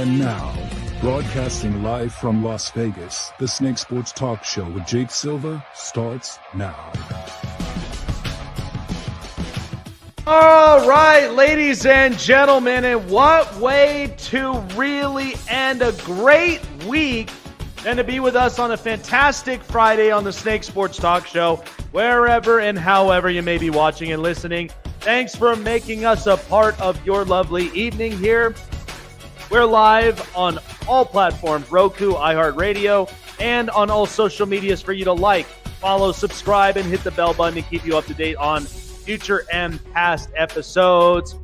And now, broadcasting live from Las Vegas, the Snake Sports Talk Show with Jake Silva starts now. All right, ladies and gentlemen, and what way to really end a great week than to be with us on a fantastic Friday on the Snake Sports Talk Show, wherever and however you may be watching and listening. Thanks for making us a part of your lovely evening here. We're live on all platforms, Roku, iHeartRadio, and on all social medias for you to like, follow, subscribe, and hit the bell button to keep you up to date on future and past episodes.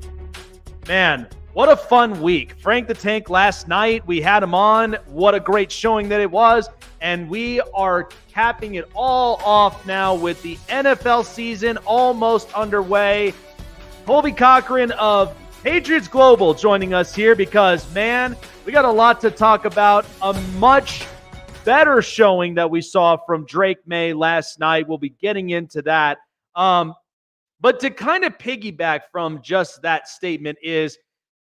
Man, what a fun week. Frank the Tank last night, we had him on. What a great showing that it was. And we are capping it all off now with the NFL season almost underway. Colby Cochran of Patriots Global joining us here because, man, we got a lot to talk about. A much better showing that we saw from Drake May last night. We'll be getting into that. But to kind of piggyback from just that statement is,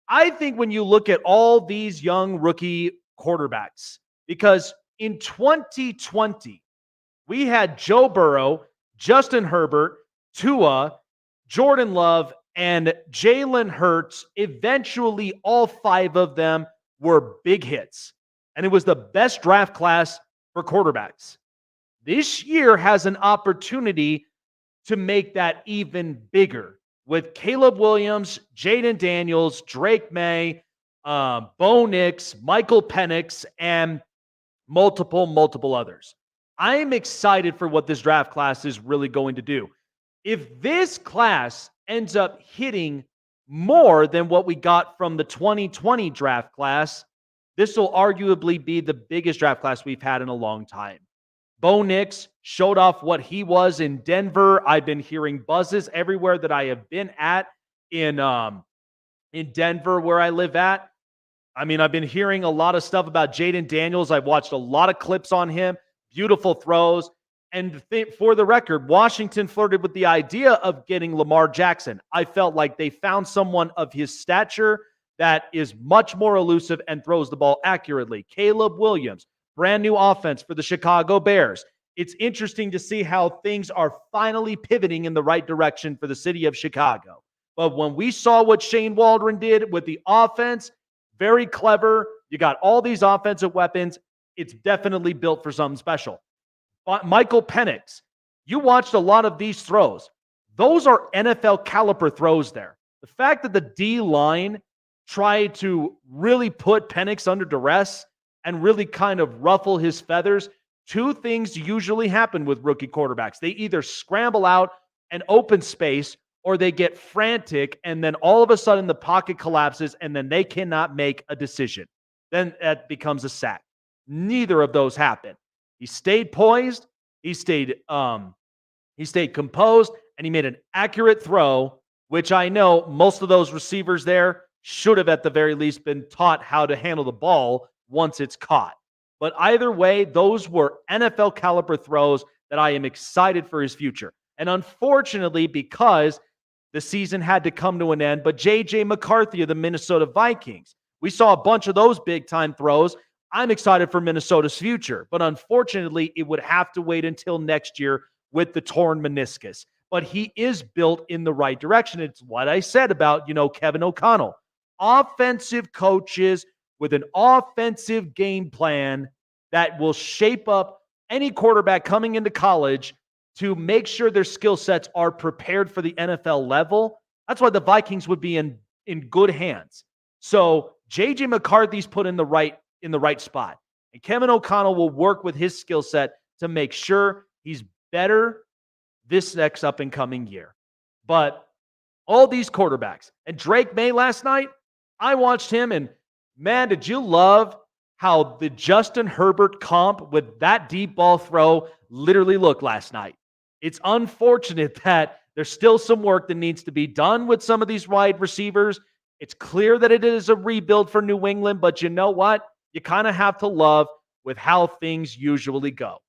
I think when you look at all these young rookie quarterbacks, because in 2020, we had Joe Burrow, Justin Herbert, Tua, Jordan Love, and Jalen Hurts. Eventually, all five of them were big hits. And it was the best draft class for quarterbacks. This year has an opportunity to make that even bigger with Caleb Williams, Jaden Daniels, Drake May, Bo Nix, Michael Penix, and multiple others. I'm excited for what this draft class is really going to do. If this class ends up hitting more than what we got from the 2020 draft class, this will arguably be the biggest draft class we've had in a long time. Bo Nix showed off what he was in Denver. I've been hearing buzzes everywhere that I have been at in Denver where I live at. I mean, I've been hearing a lot of stuff about Jaden Daniels. I've watched a lot of clips on him. Beautiful throws. And for the record, Washington flirted with the idea of getting Lamar Jackson. I felt like they found someone of his stature that is much more elusive and throws the ball accurately. Caleb Williams, brand new offense for the Chicago Bears. It's interesting to see how things are finally pivoting in the right direction for the city of Chicago. But when we saw what Shane Waldron did with the offense, very clever. You got all these offensive weapons. It's definitely built for something special. Michael Penix, you watched a lot of these throws. Those are NFL caliber throws there. The fact that the D-line tried to really put Penix under duress and really kind of ruffle his feathers, two things usually happen with rookie quarterbacks. They either scramble out an open space or they get frantic, and then all of a sudden the pocket collapses and then they cannot make a decision. Then that becomes a sack. Neither of those happened. He stayed poised, he stayed composed, and he made an accurate throw, which I know most of those receivers there should have at the very least been taught how to handle the ball once it's caught. But either way, those were NFL caliber throws that I am excited for his future. And unfortunately, because the season had to come to an end, but J.J. McCarthy of the Minnesota Vikings, we saw a bunch of those big-time throws. I'm excited for Minnesota's future, but unfortunately, it would have to wait until next year with the torn meniscus. But he is built in the right direction. It's what I said about, Kevin O'Connell. Offensive coaches with an offensive game plan that will shape up any quarterback coming into college to make sure their skill sets are prepared for the NFL level. That's why the Vikings would be in good hands. So J.J. McCarthy's put in the right spot. And Kevin O'Connell will work with his skill set to make sure he's better this next up and coming year. But all these quarterbacks, and Drake May last night, I watched him, and man, did you love how the Justin Herbert comp with that deep ball throw literally looked last night. It's unfortunate that there's still some work that needs to be done with some of these wide receivers. It's clear that it is a rebuild for New England, but you know what? You kind of have to love with how things usually go.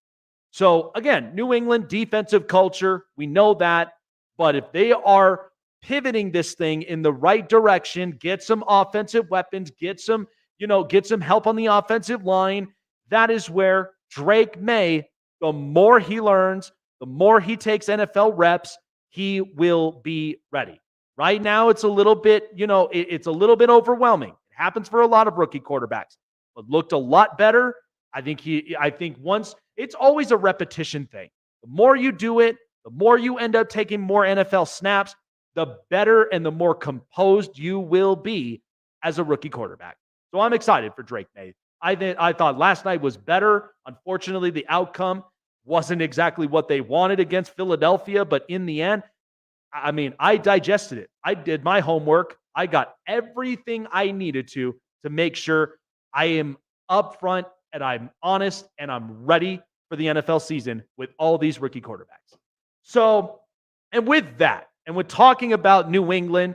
So again, New England defensive culture, we know that, but if they are pivoting this thing in the right direction, get some offensive weapons, get some get some help on the offensive line. That is where Drake May, the more he learns, the more he takes NFL reps, he will be ready. Right now, it's a little bit, it's a little bit overwhelming. It happens for a lot of rookie quarterbacks, but looked a lot better. I think once it's always a repetition thing. The more you do it, the more you end up taking more NFL snaps, the better and the more composed you will be as a rookie quarterback. So I'm excited for Drake May. I thought last night was better. Unfortunately, the outcome wasn't exactly what they wanted against Philadelphia, but in the end, I digested it. I did my homework. I got everything I needed to make sure I am upfront and I'm honest and I'm ready for the NFL season with all these rookie quarterbacks. So, and with that, and with talking about New England,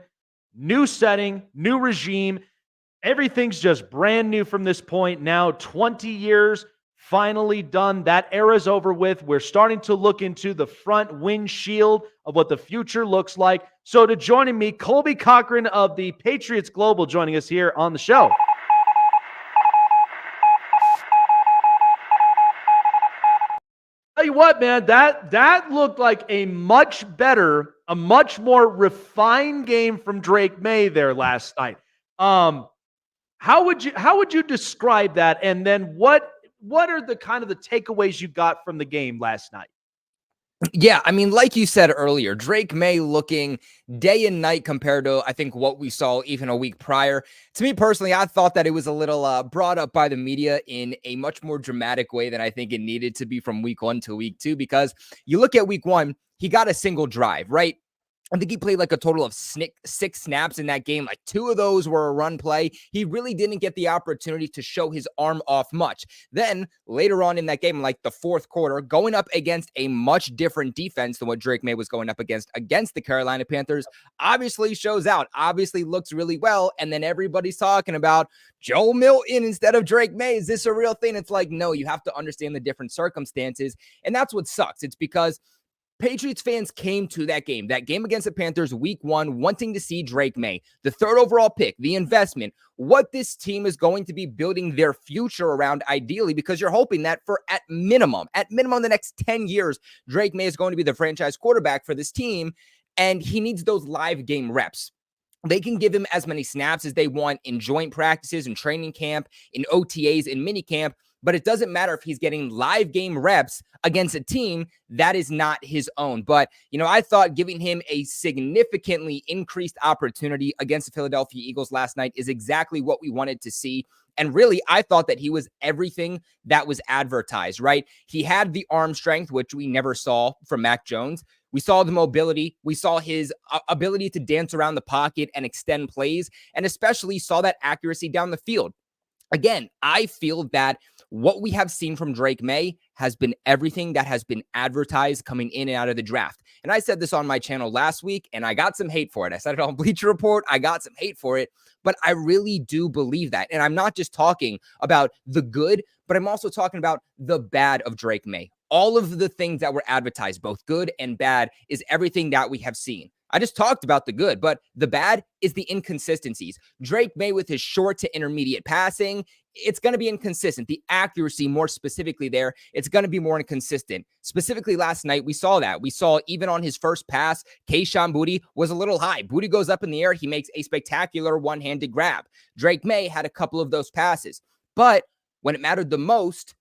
new setting, new regime, everything's just brand new from this point. Now, 20 years finally done. That era's over with. We're starting to look into the front windshield of what the future looks like. So to joining me, Colby Cochran of the Patriots Global joining us here on the show. Tell you what, man, that looked like a much better, a much more refined game from Drake May there last night. How would you describe that? And then what are the kind of the takeaways you got from the game last night? Yeah, like you said earlier, Drake May looking day and night compared to, I think, what we saw even a week prior. To me personally, I thought that it was a little brought up by the media in a much more dramatic way than I think it needed to be from week 1 to week 2, because you look at week 1, he got a single drive, right? I think he played like a total of 6 snaps in that game. Like 2 of those were a run play. He really didn't get the opportunity to show his arm off much. Then later on in that game, like the fourth quarter, going up against a much different defense than what Drake May was going up against the Carolina Panthers, obviously shows out, obviously looks really well. And then everybody's talking about Joe Milton instead of Drake May. Is this a real thing? It's like, no, you have to understand the different circumstances. And that's what sucks. It's because Patriots fans came to that game against the Panthers week 1, wanting to see Drake May, the 3rd overall pick, the investment, what this team is going to be building their future around ideally, because you're hoping that for at minimum, the next 10 years, Drake May is going to be the franchise quarterback for this team, and he needs those live game reps. They can give him as many snaps as they want in joint practices, in training camp, in OTAs, in mini camp, but it doesn't matter if he's getting live game reps against a team that is not his own. But, I thought giving him a significantly increased opportunity against the Philadelphia Eagles last night is exactly what we wanted to see. And really, I thought that he was everything that was advertised, right? He had the arm strength, which we never saw from Mac Jones. We saw the mobility. We saw his ability to dance around the pocket and extend plays, and especially saw that accuracy down the field. Again, I feel that what we have seen from Drake May has been everything that has been advertised coming in and out of the draft. And I said this on my channel last week, and I got some hate for it. I said it on Bleacher Report. I got some hate for it, but I really do believe that. And I'm not just talking about the good, but I'm also talking about the bad of Drake May. All of the things that were advertised, both good and bad, is everything that we have seen. I just talked about the good, but the bad is the inconsistencies. Drake May with his short to intermediate passing, it's going to be inconsistent. The accuracy, more specifically there, it's going to be more inconsistent. Specifically last night, we saw that. We saw even on his first pass, Kayshon Boutte was a little high. Boutte goes up in the air. He makes a spectacular one-handed grab. Drake May had a couple of those passes. But when it mattered the most,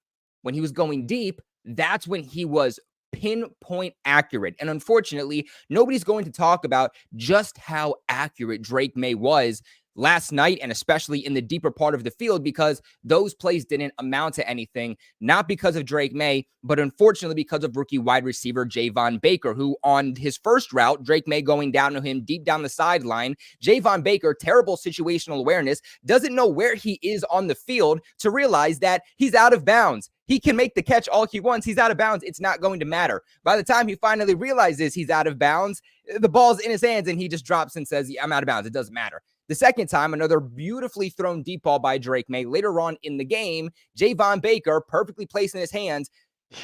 when he was going deep, that's when he was pinpoint accurate. And unfortunately, nobody's going to talk about just how accurate Drake May was last night, and especially in the deeper part of the field, because those plays didn't amount to anything, not because of Drake May, but unfortunately because of rookie wide receiver Javon Baker, who on his first route, Drake May going down to him deep down the sideline, Javon Baker, terrible situational awareness, doesn't know where he is on the field to realize that he's out of bounds. He can make the catch all he wants. He's out of bounds. It's not going to matter. By the time he finally realizes he's out of bounds, the ball's in his hands and he just drops and says, yeah, I'm out of bounds. It doesn't matter. The second time, another beautifully thrown deep ball by Drake May. Later on in the game, Javon Baker, perfectly placed in his hands,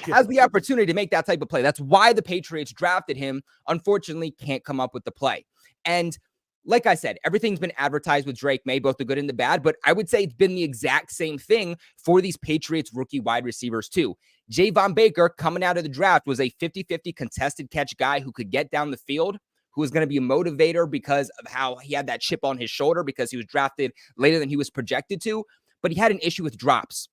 has the opportunity to make that type of play. That's why the Patriots drafted him. Unfortunately, can't come up with the play. And like I said, everything's been advertised with Drake May, both the good and the bad, but I would say it's been the exact same thing for these Patriots rookie wide receivers too. Javon Baker, coming out of the draft, was a 50-50 contested catch guy who could get down the field, who was going to be a motivator because of how he had that chip on his shoulder because he was drafted later than he was projected to, but he had an issue with drops.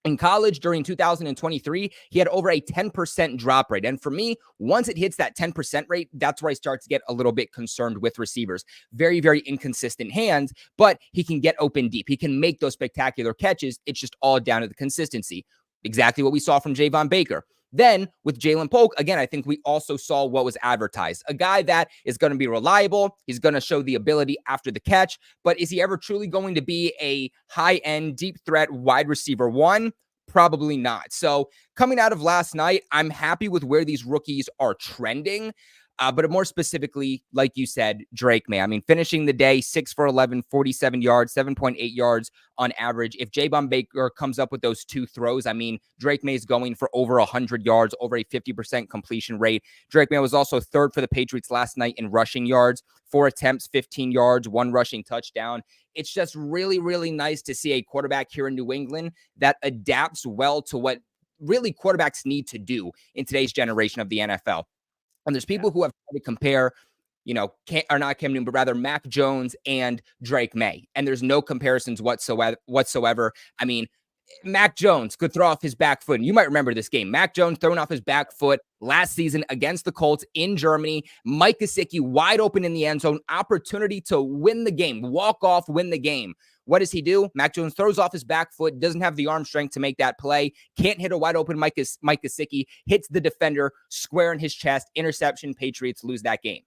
In college during 2023, he had over a 10% drop rate. And for me, once it hits that 10% rate, that's where I start to get a little bit concerned with receivers. Very, very inconsistent hands, but he can get open deep. He can make those spectacular catches. It's just all down to the consistency. Exactly what we saw from Javon Baker. Then with Jalen Polk, again, I think we also saw what was advertised. A guy that is going to be reliable. He's going to show the ability after the catch. But is he ever truly going to be a high-end, deep threat wide receiver one? Probably not. So coming out of last night, I'm happy with where these rookies are trending. But more specifically, like you said, Drake May. I mean, finishing the day 6 for 11, 47 yards, 7.8 yards on average. If Javon Baker comes up with those two throws, I mean, Drake May is going for over 100 yards, over a 50% completion rate. Drake May was also third for the Patriots last night in rushing yards, 4 attempts, 15 yards, 1 rushing touchdown. It's just really, really nice to see a quarterback here in New England that adapts well to what really quarterbacks need to do in today's generation of the NFL. And there's people who have tried to compare, not Cam Newton, but rather Mac Jones and Drake May. And there's no comparisons whatsoever. I mean, Mac Jones could throw off his back foot. And you might remember this game. Mac Jones throwing off his back foot last season against the Colts in Germany. Mike Gesicki wide open in the end zone. Opportunity to win the game. Walk off, win the game. What does he do? Mac Jones throws off his back foot, doesn't have the arm strength to make that play, can't hit a wide open Mike Gesicki, hits the defender square in his chest, interception, Patriots lose that game.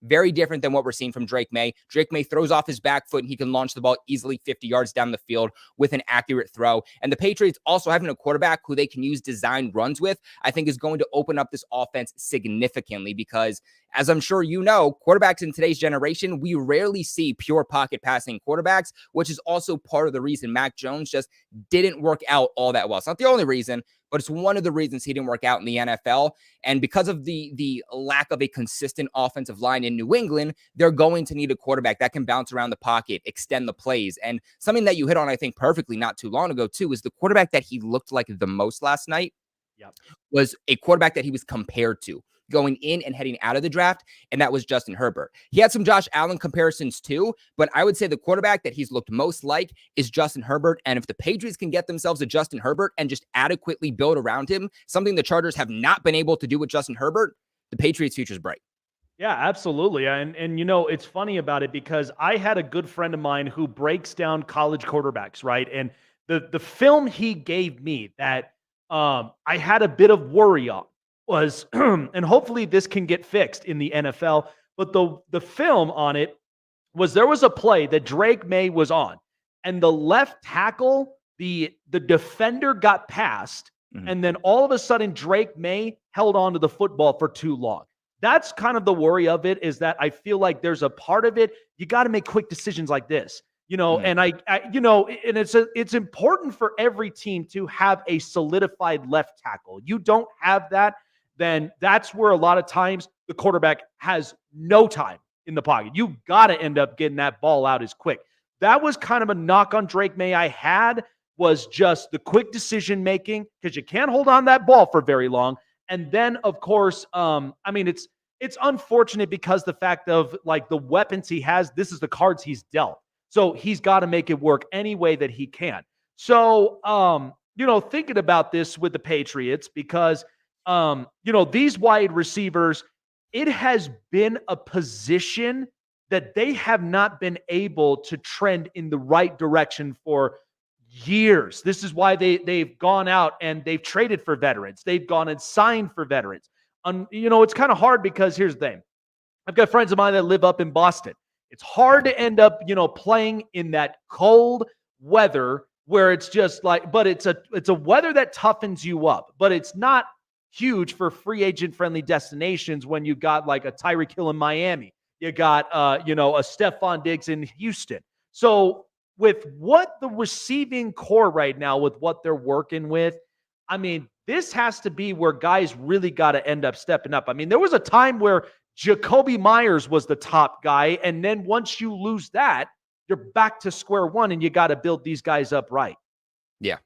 Very different than what we're seeing from Drake May. Drake May throws off his back foot and he can launch the ball easily 50 yards down the field with an accurate throw. And the Patriots also having a quarterback who they can use design runs with, I think is going to open up this offense significantly because, as I'm sure you know, quarterbacks in today's generation, we rarely see pure pocket passing quarterbacks, which is also part of the reason Mac Jones just didn't work out all that well. It's not the only reason, but it's one of the reasons he didn't work out in the NFL. And because of the lack of a consistent offensive line in New England, they're going to need a quarterback that can bounce around the pocket, extend the plays. And something that you hit on, I think, perfectly not too long ago, too, is the quarterback that he looked like the most last night was a quarterback that he was compared to going in and heading out of the draft, and that was Justin Herbert. He had some Josh Allen comparisons too, but I would say the quarterback that he's looked most like is Justin Herbert, and if the Patriots can get themselves a Justin Herbert and just adequately build around him, something the Chargers have not been able to do with Justin Herbert, the Patriots' future is bright. Yeah, absolutely. And you know, it's funny about it because I had a good friend of mine who breaks down college quarterbacks, right? And the film he gave me that I had a bit of worry on was, and hopefully this can get fixed in the NFL, but the film on it was there was a play that Drake May was on, and the left tackle, the defender got past, and then all of a sudden Drake May held on to the football for too long. That's kind of the worry of it, is that I feel like there's a part of it, you got to make quick decisions like this. And and it's important for every team to have a solidified left tackle. You don't have that, then that's where a lot of times the quarterback has no time in the pocket. You got to end up getting that ball out as quick. That was kind of a knock on Drake May I had, was just the quick decision making, because you can't hold on that ball for very long. And then, of course, it's unfortunate because the fact of like the weapons he has, this is the cards he's dealt. So he's got to make it work any way that he can. So, thinking about this with the Patriots, because these wide receivers, it has been a position that they have not been able to trend in the right direction for years. This is why they've gone out and they've traded for veterans. They've gone and signed for veterans. It's kind of hard because here's the thing. I've got friends of mine that live up in Boston. It's hard to end up, playing in that cold weather where it's just like, but it's a weather that toughens you up, but it's not huge for free agent friendly destinations when you got like a Tyreek Hill in Miami. You got, a Stephon Diggs in Houston. So with what the receiving core right now, with what they're working with, I mean, this has to be where guys really got to end up stepping up. I mean, there was a time where Jacoby Myers was the top guy. And then once you lose that, you're back to square one and you got to build these guys up right. Yeah.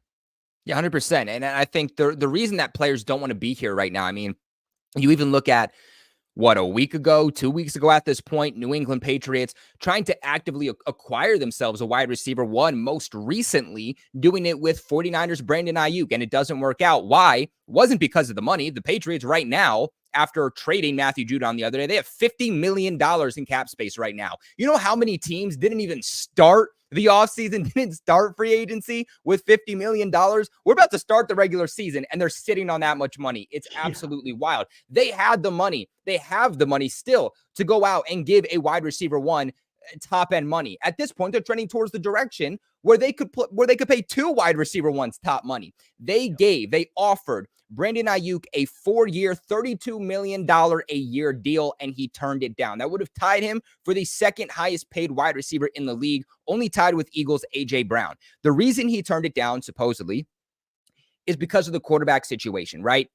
Yeah, 100%. And I think the reason that players don't want to be here right now, I mean, you even look at a week ago, 2 weeks ago at this point, New England Patriots trying to actively acquire themselves a wide receiver one, most recently doing it with 49ers Brandon Ayuk, and it doesn't work out. Why? It wasn't because of the money. The Patriots right now, after trading Matthew Judon the other day, they have $50 million in cap space right now. You know how many teams didn't even start the offseason, didn't start free agency with $50 million? We're about to start the regular season, and they're sitting on that much money. It's absolutely wild. They had the money. They have the money still to go out and give a wide receiver one top end money. At this point, they're trending towards the direction where they could pay two wide receiver ones top money. They offered Brandon Ayuk a 4-year, $32 million a year deal, and he turned it down. That would have tied him for the second highest paid wide receiver in the league, only tied with Eagles' A.J. Brown. The reason he turned it down, supposedly, is because of the quarterback situation, right?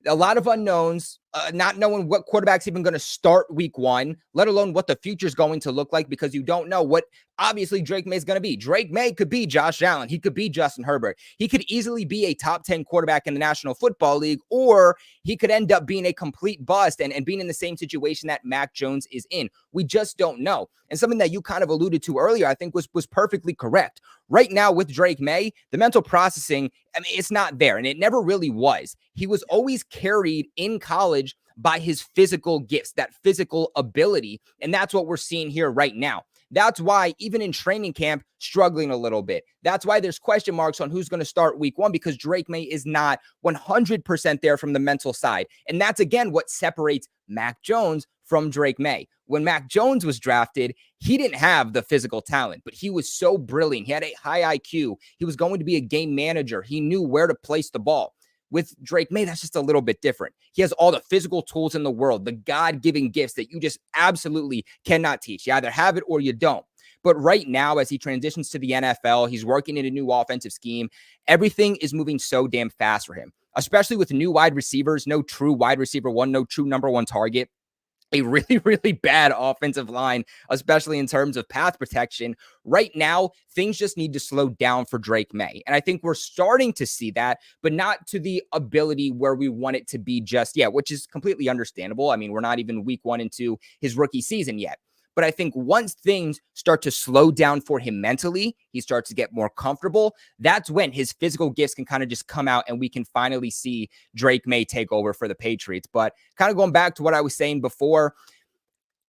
A lot of unknowns, not knowing what quarterback's even going to start week one, let alone what the future is going to look like, because you don't know what obviously Drake May is going to be. Drake May could be Josh Allen. He could be Justin Herbert. He could easily be a top 10 quarterback in the National Football League, or he could end up being a complete bust and being in the same situation that Mac Jones is in. We just don't know. And something that you kind of alluded to earlier, I think was perfectly correct. Right now with Drake May, the mental processing, I mean, it's not there, and it never really was. He was always carried in college by his physical gifts, that physical ability, and that's what we're seeing here right now. That's why even in training camp, struggling a little bit. That's why there's question marks on who's going to start week one, because Drake May is not 100% there from the mental side. And that's, again, what separates Mac Jones from Drake May. When Mac Jones was drafted, he didn't have the physical talent, but he was so brilliant. He had a high IQ. He was going to be a game manager. He knew where to place the ball. With Drake May, that's just a little bit different. He has all the physical tools in the world, the God-given gifts that you just absolutely cannot teach. You either have it or you don't. But right now, as he transitions to the NFL, he's working in a new offensive scheme. Everything is moving so damn fast for him, especially with new wide receivers, no true wide receiver one, no true number one target. A really, really bad offensive line, especially in terms of path protection. Right now, things just need to slow down for Drake May. And I think we're starting to see that, but not to the ability where we want it to be just yet, which is completely understandable. I mean, we're not even week one into his rookie season yet. But I think once things start to slow down for him mentally, he starts to get more comfortable. That's when his physical gifts can kind of just come out and we can finally see Drake May take over for the Patriots. But kind of going back to what I was saying before,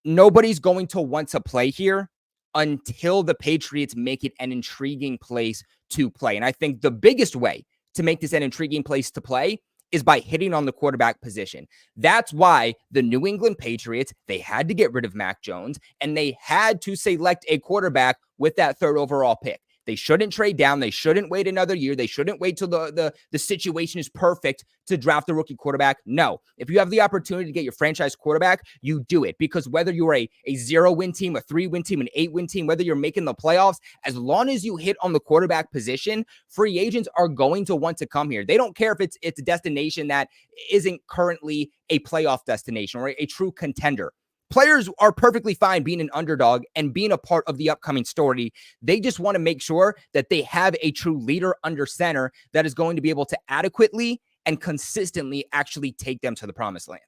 nobody's going to want to play here until the Patriots make it an intriguing place to play. And I think the biggest way to make this an intriguing place to play is by hitting on the quarterback position. That's why the New England Patriots, they had to get rid of Mac Jones, and they had to select a quarterback with that third overall pick. They shouldn't trade down. They shouldn't wait another year. They shouldn't wait till the situation is perfect to draft the rookie quarterback. No. If you have the opportunity to get your franchise quarterback, you do it. Because whether you're a 0-win team, a 3-win team, an 8-win team, whether you're making the playoffs, as long as you hit on the quarterback position, free agents are going to want to come here. They don't care if it's a destination that isn't currently a playoff destination or a true contender. Players are perfectly fine being an underdog and being a part of the upcoming story. They just want to make sure that they have a true leader under center that is going to be able to adequately and consistently actually take them to the promised land.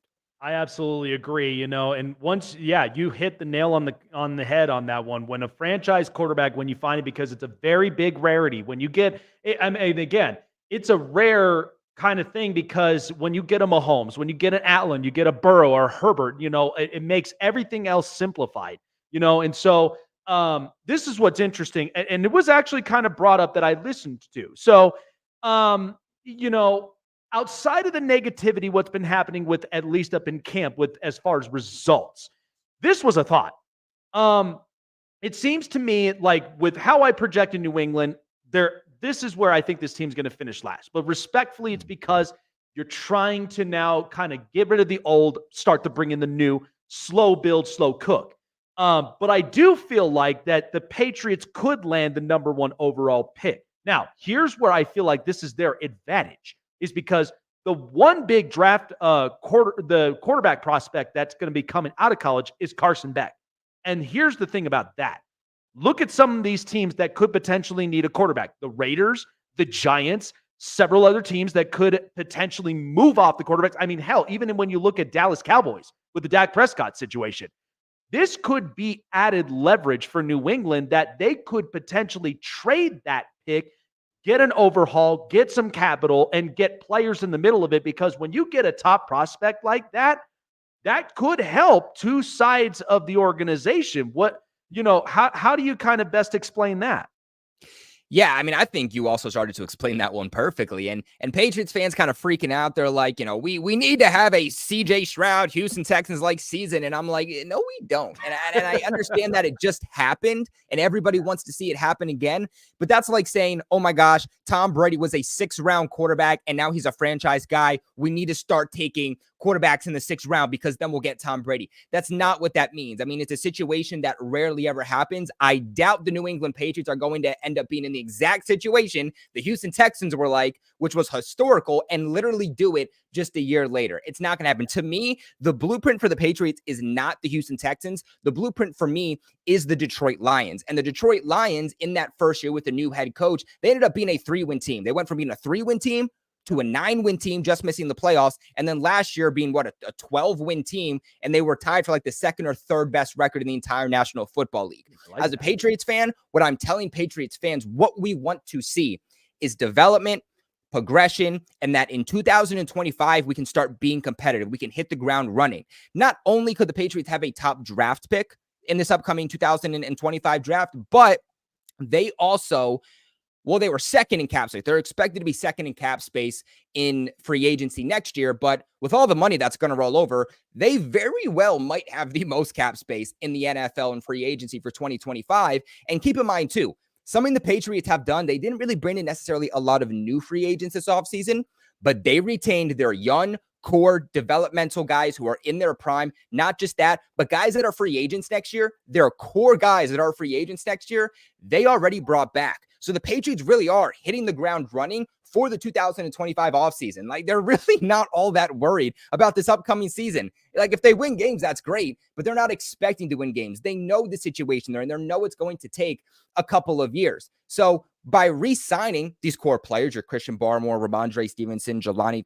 I absolutely agree, and once, you hit the nail on the head on that one. When a franchise quarterback, when you find it, because it's a very big rarity, when you get it, again, it's a rare kind of thing, because when you get a Mahomes, when you get an Allen, you get a Burrow or a Herbert, it makes everything else simplified, and so this is what's interesting. And it was actually kind of brought up that I listened to. So, outside of the negativity, what's been happening with, at least up in camp, with as far as results, this was a thought. It seems to me like, with how I project in New England, this is where I think this team's going to finish last. But respectfully, it's because you're trying to now kind of get rid of the old, start to bring in the new, slow build, slow cook. But I do feel like that the Patriots could land the number one overall pick. Now, here's where I feel like this is their advantage, is because The one big draft the quarterback prospect that's going to be coming out of college is Carson Beck. And here's the thing about that. Look at some of these teams that could potentially need a quarterback. The Raiders, the Giants, several other teams that could potentially move off the quarterbacks. I mean, hell, even when you look at Dallas Cowboys with the Dak Prescott situation, this could be added leverage for New England that they could potentially trade that pick, get an overhaul, get some capital, and get players in the middle of it. Because when you get a top prospect like that, that could help two sides of the organization. How do you kind of best explain that? Yeah, I mean, I think you also started to explain that one perfectly. And Patriots fans kind of freaking out. They're like, we need to have a CJ Stroud, Houston Texans like season. And I'm like, no, we don't. And I understand that it just happened and everybody wants to see it happen again. But that's like saying, oh my gosh, Tom Brady was a 6th-round quarterback and now he's a franchise guy. We need to start taking quarterbacks in the 6th round because then we'll get Tom Brady. That's not what that means. I mean, it's a situation that rarely ever happens. I doubt the New England Patriots are going to end up being in the exact situation the Houston Texans were like, which was historical, and literally do it just a year later. It's not going to happen. To me, the blueprint for the Patriots is not the Houston Texans. The blueprint for me is the Detroit Lions. And the Detroit Lions in that first year with the new head coach, they ended up being a 3-win team. They went from being a 3-win team to a 9-win team, just missing the playoffs. And then last year being a 12-win team, and they were tied for like the 2nd or 3rd best record in the entire National Football League. As a Patriots fan, what I'm telling Patriots fans, what we want to see is development, progression, and that in 2025, we can start being competitive. We can hit the ground running. Not only could the Patriots have a top draft pick in this upcoming 2025 draft, but they also, they were 2nd in cap space. They're expected to be 2nd in cap space in free agency next year. But with all the money that's going to roll over, they very well might have the most cap space in the NFL in free agency for 2025. And keep in mind, too, something the Patriots have done, they didn't really bring in necessarily a lot of new free agents this offseason, but they retained their young core developmental guys who are in their prime. Not just that, but guys that are free agents next year, their core guys that are free agents next year, they already brought back. So the Patriots really are hitting the ground running for the 2025 offseason. Like, they're really not all that worried about this upcoming season. Like, if they win games, that's great, but they're not expecting to win games. They know the situation they're in. They know it's going to take a couple of years. So by re-signing these core players, your Christian Barmore, Ramondre Stevenson, Jelani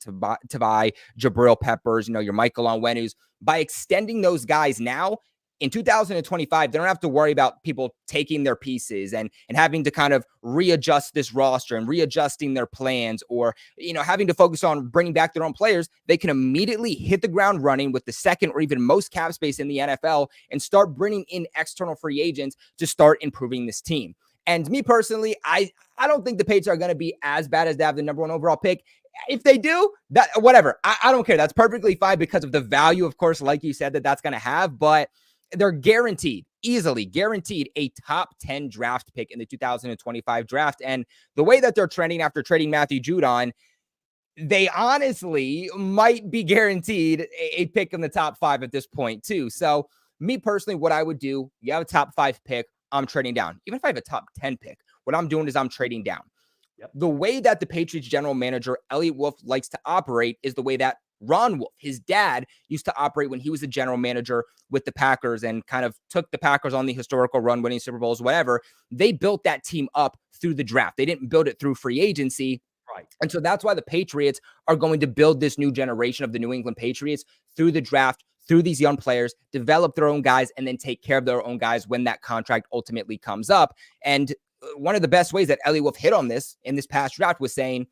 Tavai, Jabril Peppers, your Michael Onwenu's, by extending those guys now, in 2025, they don't have to worry about people taking their pieces and having to kind of readjust this roster and readjusting their plans, or, having to focus on bringing back their own players. They can immediately hit the ground running with the 2nd or even most cap space in the NFL and start bringing in external free agents to start improving this team. And me personally, I don't think the Patriots are going to be as bad as they have the number 1 overall pick. If they do, that whatever. I don't care. That's perfectly fine because of the value, of course, like you said, that's going to have. But they're easily guaranteed a top 10 draft pick in the 2025 draft. And the way that they're trending after trading Matthew Judon, they honestly might be guaranteed a pick in the top 5 at this point too. So me personally, what I would do, you have a top 5 pick, I'm trading down. Even if I have a top 10 pick, what I'm doing is I'm trading down. Yep. The way that the Patriots general manager, Elliot Wolf, likes to operate is the way that Ron Wolf, his dad, used to operate when he was the general manager with the Packers and kind of took the Packers on the historical run, winning Super Bowls, whatever. They built that team up through the draft. They didn't build it through free agency. Right. And so that's why the Patriots are going to build this new generation of the New England Patriots through the draft, through these young players, develop their own guys, and then take care of their own guys when that contract ultimately comes up. And one of the best ways that Elliot Wolf hit on this in this past draft was saying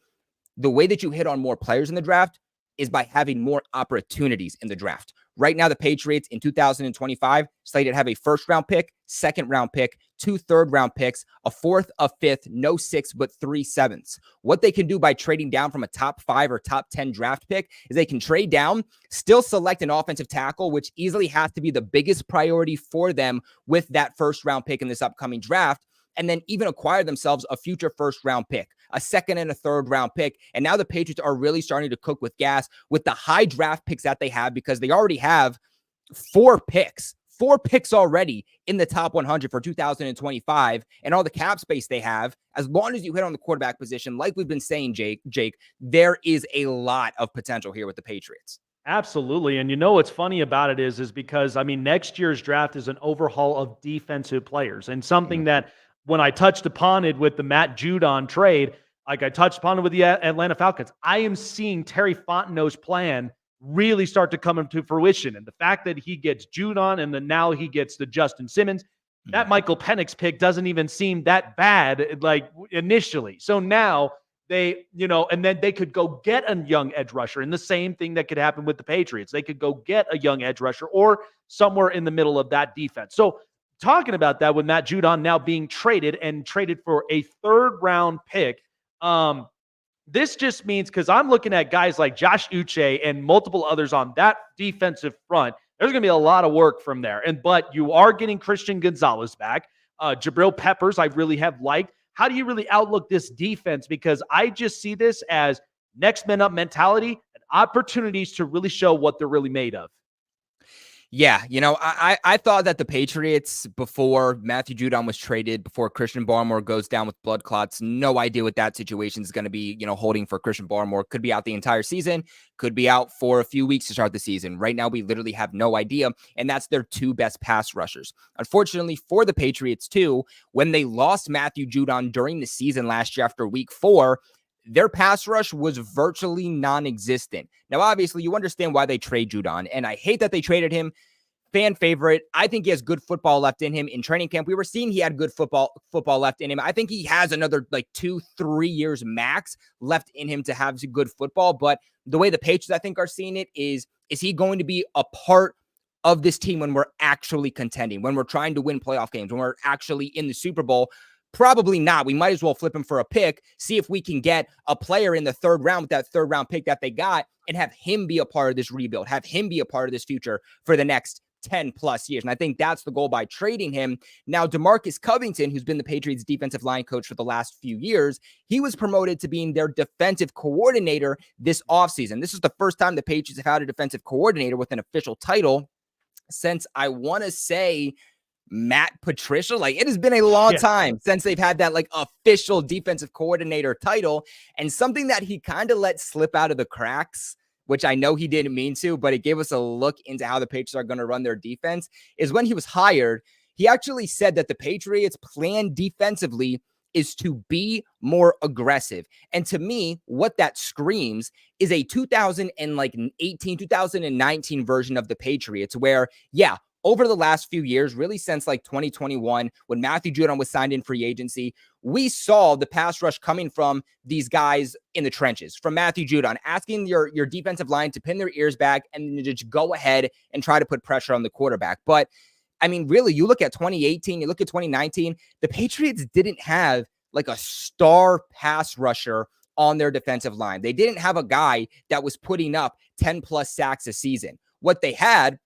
the way that you hit on more players in the draft is by having more opportunities in the draft. Right now, the Patriots in 2025 slated to have a 1st-round pick, 2nd-round pick, 2 third-round picks, a 4th, a 5th, no 6th, but 3 7ths. What they can do by trading down from a top 5 or top 10 draft pick is they can trade down, still select an offensive tackle, which easily has to be the biggest priority for them with that 1st-round pick in this upcoming draft, and then even acquire themselves a future 1st-round pick, a 2nd and a 3rd-round pick. And now the Patriots are really starting to cook with gas with the high draft picks that they have, because they already have 4 picks 4 picks already in the top 100 for 2025, and all the cap space they have. As long as you hit on the quarterback position, like we've been saying, Jake, there is a lot of potential here with the Patriots. Absolutely. And what's funny about it is because, next year's draft is an overhaul of defensive players, and something that when I touched upon it with the Matt Judon trade, like I touched upon it with the Atlanta Falcons, I am seeing Terry Fontenot's plan really start to come into fruition. And the fact that he gets Judon and then now he gets the Justin Simmons, that Michael Penix pick doesn't even seem that bad, like initially. So now they, and then they could go get a young edge rusher. And the same thing that could happen with the Patriots. They could go get a young edge rusher or somewhere in the middle of that defense. So talking about that with Matt Judon now being traded for a 3rd round pick, this just means, because I'm looking at guys like Josh Uche and multiple others on that defensive front, there's going to be a lot of work from there. But you are getting Christian Gonzalez back. Jabril Peppers, I really have liked. How do you really outlook this defense? Because I just see this as next man up mentality and opportunities to really show what they're really made of. Yeah, I thought that the Patriots, before Matthew Judon was traded, before Christian Barmore goes down with blood clots, no idea what that situation is going to be, holding for Christian Barmore. Could be out the entire season, could be out for a few weeks to start the season. Right now, we literally have no idea, and that's their 2 best pass rushers. Unfortunately for the Patriots, too, when they lost Matthew Judon during the season last year after week 4, their pass rush was virtually non-existent. Now, obviously, you understand why they trade Judon, and I hate that they traded him. Fan favorite. I think he has good football left in him. In training camp, we were seeing he had good football left in him. I think he has another 2-3 years max left in him to have good football. But the way the Patriots, I think, are seeing it is he going to be a part of this team when we're actually contending, when we're trying to win playoff games, when we're actually in the Super Bowl? Probably not. We might as well flip him for a pick, see if we can get a player in the 3rd round with that 3rd round pick that they got, and have him be a part of this rebuild, have him be a part of this future for the next 10 plus years. And I think that's the goal by trading him. Now, DeMarcus Covington, who's been the Patriots defensive line coach for the last few years, he was promoted to being their defensive coordinator this offseason. This is the first time the Patriots have had a defensive coordinator with an official title since, I want to say, Matt Patricia. It has been a long time since they've had that official defensive coordinator title, and something that he kind of let slip out of the cracks, which I know he didn't mean to, but it gave us a look into how the Patriots are going to run their defense, is when he was hired, he actually said that the Patriots' plan defensively is to be more aggressive. And to me, what that screams is a 2018, 2019 version of the Patriots where, over the last few years, really since 2021, when Matthew Judon was signed in free agency, we saw the pass rush coming from these guys in the trenches, from Matthew Judon, asking your defensive line to pin their ears back and just go ahead and try to put pressure on the quarterback. But, really, you look at 2018, you look at 2019, the Patriots didn't have a star pass rusher on their defensive line. They didn't have a guy that was putting up 10-plus sacks a season. What they had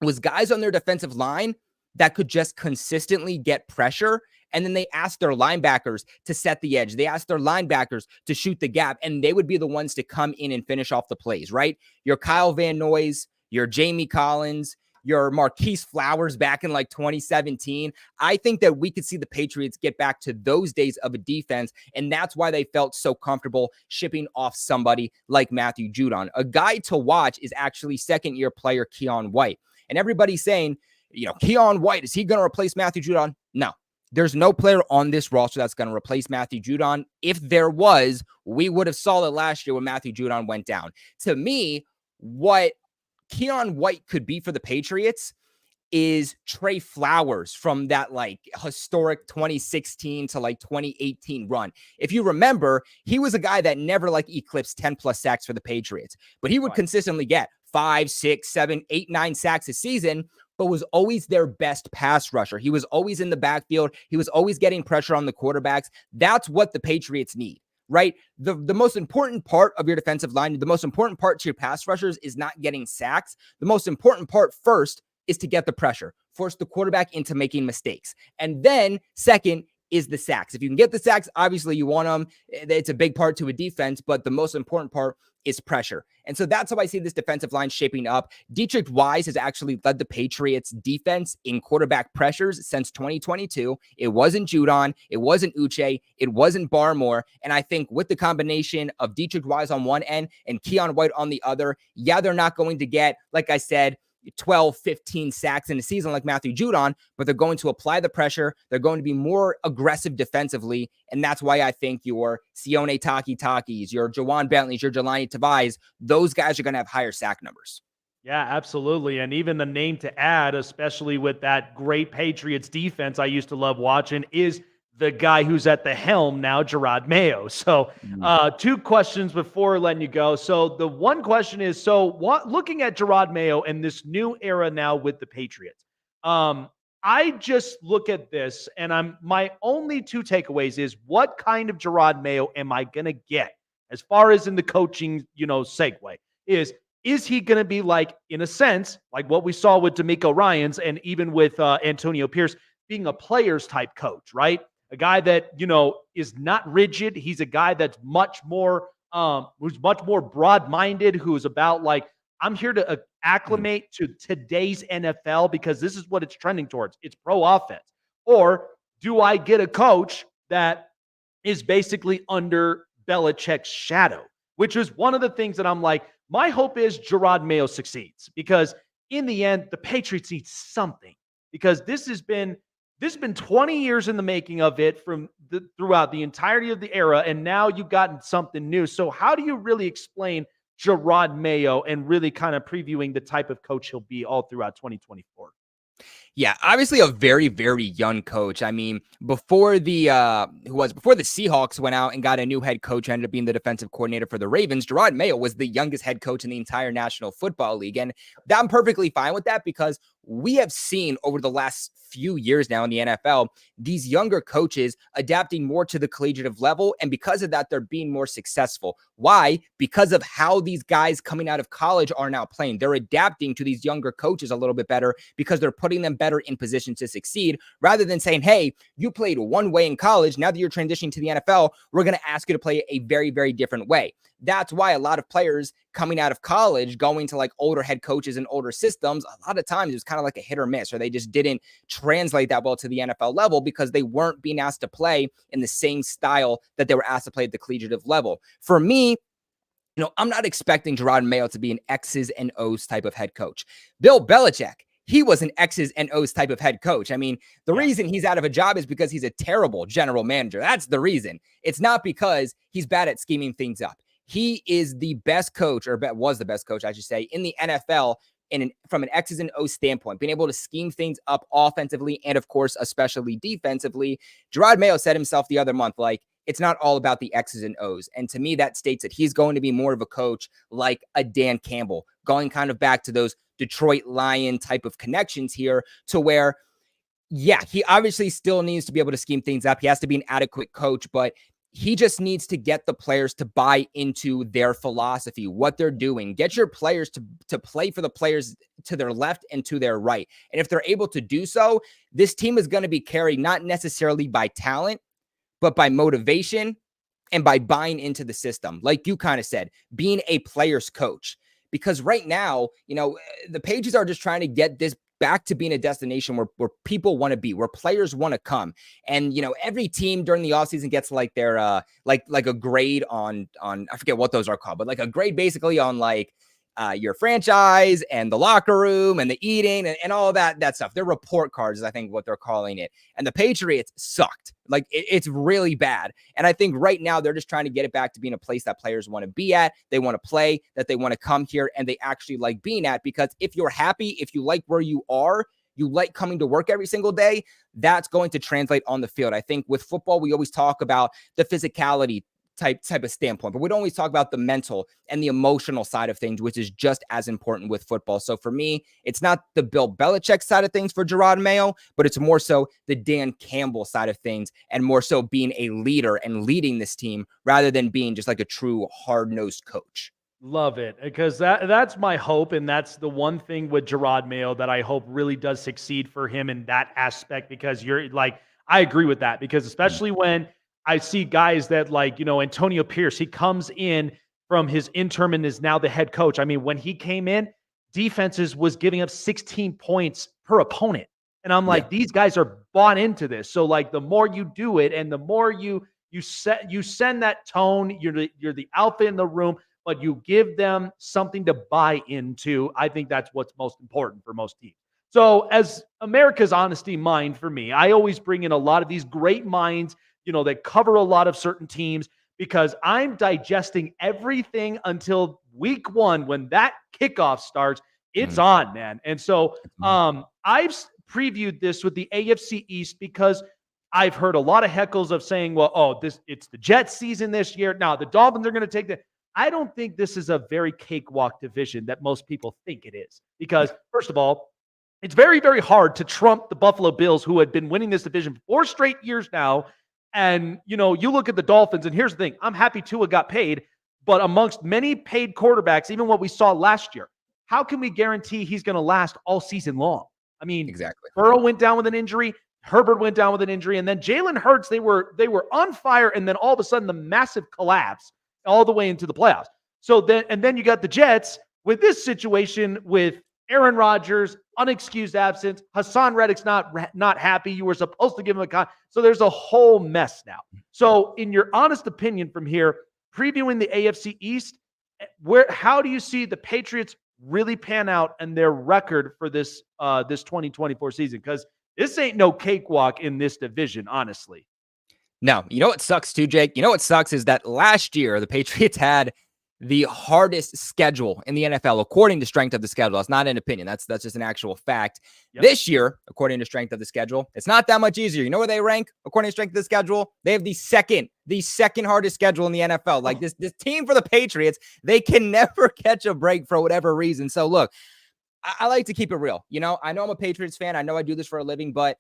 was guys on their defensive line that could just consistently get pressure. And then they asked their linebackers to set the edge. They asked their linebackers to shoot the gap, and they would be the ones to come in and finish off the plays, right? Your Kyle Van Noys, your Jamie Collins, your Marquise Flowers back in 2017. I think that we could see the Patriots get back to those days of a defense, and that's why they felt so comfortable shipping off somebody like Matthew Judon. A guy to watch is actually second-year player Keion White. And everybody's saying, Keion White, is he going to replace Matthew Judon? No. There's no player on this roster that's going to replace Matthew Judon. If there was, we would have saw it last year when Matthew Judon went down. To me, what Keion White could be for the Patriots is Trey Flowers from that historic 2016 to 2018 run. If you remember, he was a guy that never eclipsed 10-plus sacks for the Patriots, but he would consistently get 5, 6, 7, 8, 9 sacks a season, but was always their best pass rusher. He was always in the backfield. He was always getting pressure on the quarterbacks. That's what the Patriots need, right? The most important part of your defensive line, the most important part to your pass rushers is not getting sacks. The most important part first is to get the pressure, force the quarterback into making mistakes. And then second is the sacks. If you can get the sacks, obviously you want them. It's a big part to a defense, but the most important part is pressure. And so that's how I see this defensive line shaping up. Dietrich Wise has actually led the Patriots defense in quarterback pressures since 2022. It wasn't Judon. It wasn't Uche. It wasn't Barmore. And I think with the combination of Dietrich Wise on one end and Keon White on the other, yeah, they're not going to get, like I said, 12, 15 sacks in a season like Matthew Judon, but they're going to apply the pressure. They're going to be more aggressive defensively. And that's why I think your Sione Takis, your Jawan Bentleys, your Jelani Tavais, those guys are going to have higher sack numbers. Yeah, absolutely. And even the name to add, especially with that great Patriots defense I used to love watching, is the guy who's at the helm now, Jerod Mayo. So 2 questions before letting you go. So the one question is, looking at Jerod Mayo and this new era now with the Patriots, I just look at this and my only 2 takeaways is, what kind of Jerod Mayo am I going to get as far as in the coaching, segue is he going to be like, in a sense, like what we saw with D'Amico Ryans and even with Antonio Pierce, being a players type coach, right? A guy that, is not rigid. He's a guy that's who's much more broad-minded, who's about like, I'm here to acclimate to today's NFL because this is what it's trending towards. It's pro offense. Or do I get a coach that is basically under Belichick's shadow, which is one of the things that I'm like, my hope is Jerod Mayo succeeds, because in the end, the Patriots need something, because this has been 20 years in the making of it throughout the entirety of the era, and now you've gotten something new. So how do you really explain Jerod Mayo and really kind of previewing the type of coach he'll be all throughout 2024? Yeah, obviously a very, very young coach. I mean, before the Seahawks went out and got a new head coach, ended up being the defensive coordinator for the Ravens, Jerod Mayo was the youngest head coach in the entire National Football League. And I'm perfectly fine with that, because we have seen over the last few years now in the NFL, these younger coaches adapting more to the collegiate level. And because of that, they're being more successful. Why? Because of how these guys coming out of college are now playing. They're adapting to these younger coaches a little bit better because they're putting them better in position to succeed, rather than saying, hey, you played one way in college. Now that you're transitioning to the NFL, we're going to ask you to play a very, very different way. That's why a lot of players coming out of college, going to like older head coaches and older systems, a lot of times it was kind of like a hit or miss, or they just didn't translate that well to the NFL level because they weren't being asked to play in the same style that they were asked to play at the collegiate level. For me, I'm not expecting Jerod Mayo to be an X's and O's type of head coach. Bill Belichick, he was an X's and O's type of head coach. I mean, the reason he's out of a job is because he's a terrible general manager. That's the reason. It's not because he's bad at scheming things up. He is the best coach, or was the best coach, I should say, in the NFL from an X's and O's standpoint, being able to scheme things up offensively and, of course, especially defensively. Jerod Mayo said himself the other month, like, it's not all about the X's and O's. And to me, that states that he's going to be more of a coach like a Dan Campbell, going kind of back to those Detroit Lion type of connections here, to where, yeah, he obviously still needs to be able to scheme things up. He has to be an adequate coach, but he just needs to get the players to buy into their philosophy, what they're doing. Get your players to play for the players to their left and to their right. And if they're able to do so, this team is going to be carried not necessarily by talent, but by motivation and by buying into the system. Like you kind of said, being a player's coach. Because right now, the Patriots are just trying to get this back to being a destination where people want to be, where players want to come. And, every team during the offseason gets like their, like a grade on, I forget what those are called, but like a grade basically on like your franchise and the locker room and the eating and all of that stuff. They're report cards is I think what they're calling it. And the Patriots sucked. Like it's really bad. And I think right now they're just trying to get it back to being a place that players want to be at. They want to play, that they want to come here and they actually like being at, because if you're happy, if you like where you are, you like coming to work every single day, that's going to translate on the field. I think with football, we always talk about the physicality type of standpoint, but we don't always talk about the mental and the emotional side of things, which is just as important with football. So for me, it's not the Bill Belichick side of things for Jerod Mayo, but it's more so the Dan Campbell side of things, and more so being a leader and leading this team rather than being just like a true hard-nosed coach. Love it, because that's my hope, and that's the one thing with Jerod Mayo that I hope really does succeed for him in that aspect, because you're like, I agree with that because especially when I see guys that like, Antonio Pierce, he comes in from his interim and is now the head coach. I mean, when he came in, defenses was giving up 16 points per opponent. And I'm Yeah. like, these guys are bought into this. So like the more you do it and the more you send that tone, you're the alpha in the room, but you give them something to buy into. I think that's what's most important for most teams. So as America's honesty mind for me, I always bring in a lot of these great minds, that cover a lot of certain teams because I'm digesting everything until week 1 when that kickoff starts. It's on, man. And so I've previewed this with the AFC East because I've heard a lot of heckles of saying, well, it's the Jets season this year. Now the Dolphins are going to take the. I don't think this is a very cakewalk division that most people think it is because first of all, it's very, very hard to trump the Buffalo Bills who had been winning this division for 4 straight years now. And, you look at the Dolphins, and here's the thing. I'm happy Tua got paid, but amongst many paid quarterbacks, even what we saw last year, how can we guarantee he's going to last all season long? I mean, Exactly. Burrow went down with an injury. Herbert went down with an injury. And then Jalen Hurts, they were on fire. And then all of a sudden, the massive collapse all the way into the playoffs. So then you got the Jets with this situation with Aaron Rodgers, unexcused absence. Hassan Reddick's not happy. You were supposed to give him a con. So there's a whole mess now. So in your honest opinion from here, previewing the AFC East, how do you see the Patriots really pan out and their record for this 2024 season? Because this ain't no cakewalk in this division, honestly. No, you know what sucks too, Jake? You know what sucks is that last year the Patriots had the hardest schedule in the NFL, according to strength of the schedule. That's not an opinion. That's just an actual fact. Yep. This year, according to strength of the schedule, it's not that much easier. You know where they rank according to strength of the schedule? They have the second hardest schedule in the NFL. Like this team for the Patriots, they can never catch a break for whatever reason. So look, I like to keep it real. I know I'm a Patriots fan. I know I do this for a living, but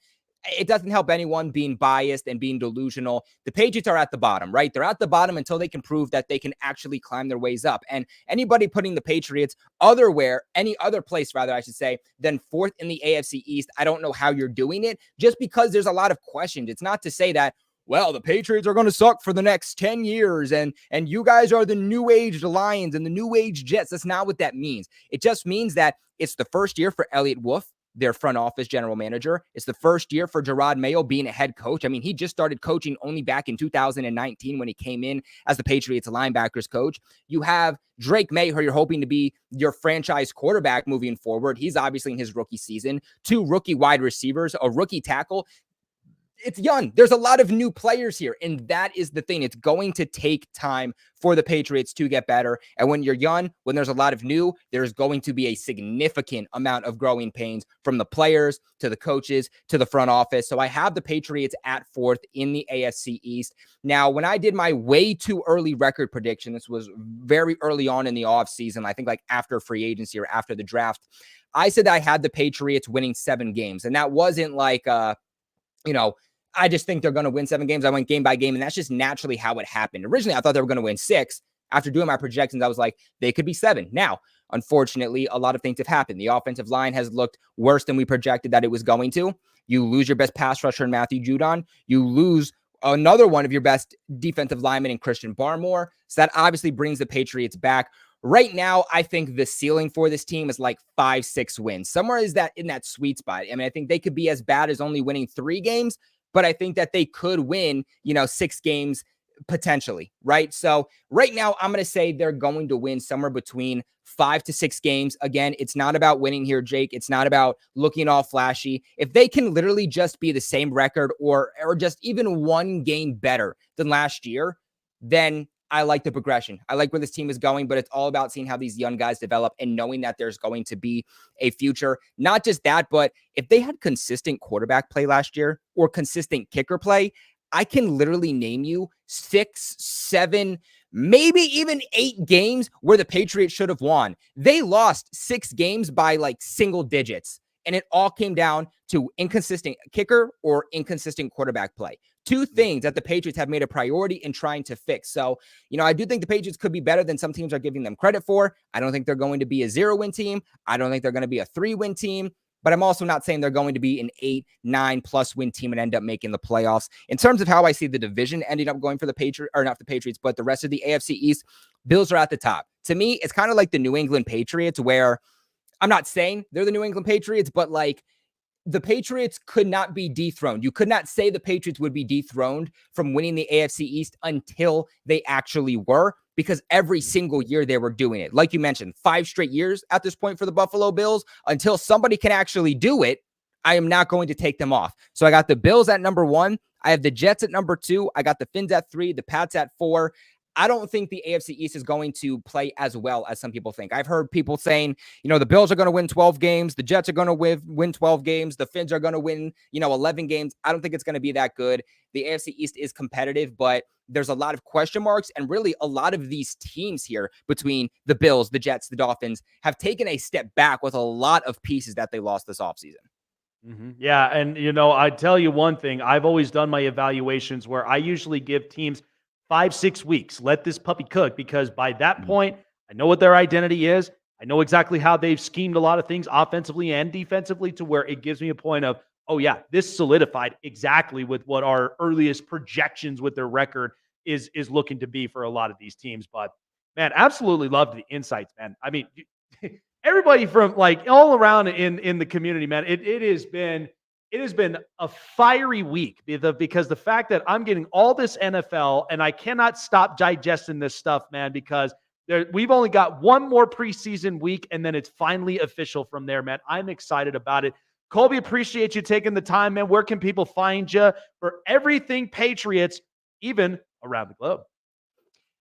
it doesn't help anyone being biased and being delusional. The Patriots are at the bottom, right? They're at the bottom until they can prove that they can actually climb their ways up. And anybody putting the Patriots any other place, I should say, than 4th in the AFC East, I don't know how you're doing it, just because there's a lot of questions. It's not to say that, well, the Patriots are going to suck for the next 10 years and you guys are the new age Lions and the new age Jets. That's not what that means. It just means that it's the first year for Elliott Wolf, their front office general manager. It's the first year for Gerard Mayo being a head coach. I mean, he just started coaching only back in 2019 when he came in as the Patriots linebackers coach. You have Drake May, who you're hoping to be your franchise quarterback moving forward. He's obviously in his rookie season. 2 rookie wide receivers, a rookie tackle. It's young. There's a lot of new players here. And that is the thing. It's going to take time for the Patriots to get better. And when you're young, when there's a lot of new, there's going to be a significant amount of growing pains from the players to the coaches to the front office. So I have the Patriots at 4th in the AFC East. Now, when I did my way too early record prediction, this was very early on in the offseason, I think like after free agency or after the draft, I said I had the Patriots winning 7 games. And that wasn't like, I just think they're going to win 7 games. I went game by game, and that's just naturally how it happened. Originally, I thought they were going to win 6. After doing my projections, I was like, they could be 7. Now, unfortunately, a lot of things have happened. The offensive line has looked worse than we projected that it was going to. You lose your best pass rusher in Matthew Judon. You lose another one of your best defensive linemen in Christian Barmore. So that obviously brings the Patriots back. Right now, I think the ceiling for this team is like 5-6 wins. Somewhere is that in that sweet spot. I mean, I think they could be as bad as only winning 3 games, but I think that they could win, 6 games potentially, right? So right now, I'm going to say they're going to win somewhere between 5 to 6 games. Again, it's not about winning here, Jake. It's not about looking all flashy. If they can literally just be the same record or just even 1 game better than last year, then I like the progression. I like where this team is going, but it's all about seeing how these young guys develop and knowing that there's going to be a future. Not just that, but if they had consistent quarterback play last year or consistent kicker play, I can literally name you 6, 7, maybe even 8 games where the Patriots should have won. They lost 6 games by like single digits, and it all came down to inconsistent kicker or inconsistent quarterback play. 2 things that the Patriots have made a priority in trying to fix. So, I do think the Patriots could be better than some teams are giving them credit for. I don't think they're going to be a 0-win team. I don't think they're going to be a 3-win team. but I'm also not saying they're going to be an 8-9+ win team and end up making the playoffs. In terms of how I see the division ending up going for the Patriots, or not the Patriots, but the rest of the AFC East, Bills are at the top. To me, it's kind of like the New England Patriots, where I'm not saying they're the New England Patriots, but like the Patriots could not be dethroned. You could not say the Patriots would be dethroned from winning the AFC East until they actually were, because every single year they were doing it. Like you mentioned, 5 straight years at this point for the Buffalo Bills. Until somebody can actually do it, I am not going to take them off. So I got the Bills at number 1. I have the Jets at number 2. I got the Fins at 3, the Pats at 4. I don't think the AFC East is going to play as well as some people think. I've heard people saying, the Bills are going to win 12 games. The Jets are going to win 12 games. The Fins are going to win, 11 games. I don't think it's going to be that good. The AFC East is competitive, but there's a lot of question marks. And really, a lot of these teams here between the Bills, the Jets, the Dolphins have taken a step back with a lot of pieces that they lost this offseason. Mm-hmm. Yeah. And, I tell you one thing, I've always done my evaluations where I usually give teams 5-6 weeks. Let this puppy cook, because by that point, I know what their identity is. I know exactly how they've schemed a lot of things offensively and defensively, to where it gives me a point of, oh yeah, this solidified exactly with what our earliest projections with their record is looking to be for a lot of these teams. But man, absolutely loved the insights, man. I mean, everybody from like all around in the community, man, it has been a fiery week, because the fact that I'm getting all this NFL and I cannot stop digesting this stuff, man, because we've only got one more preseason week and then it's finally official from there, man. I'm excited about it. Colby, appreciate you taking the time, man. Where can people find you for everything Patriots, even around the globe?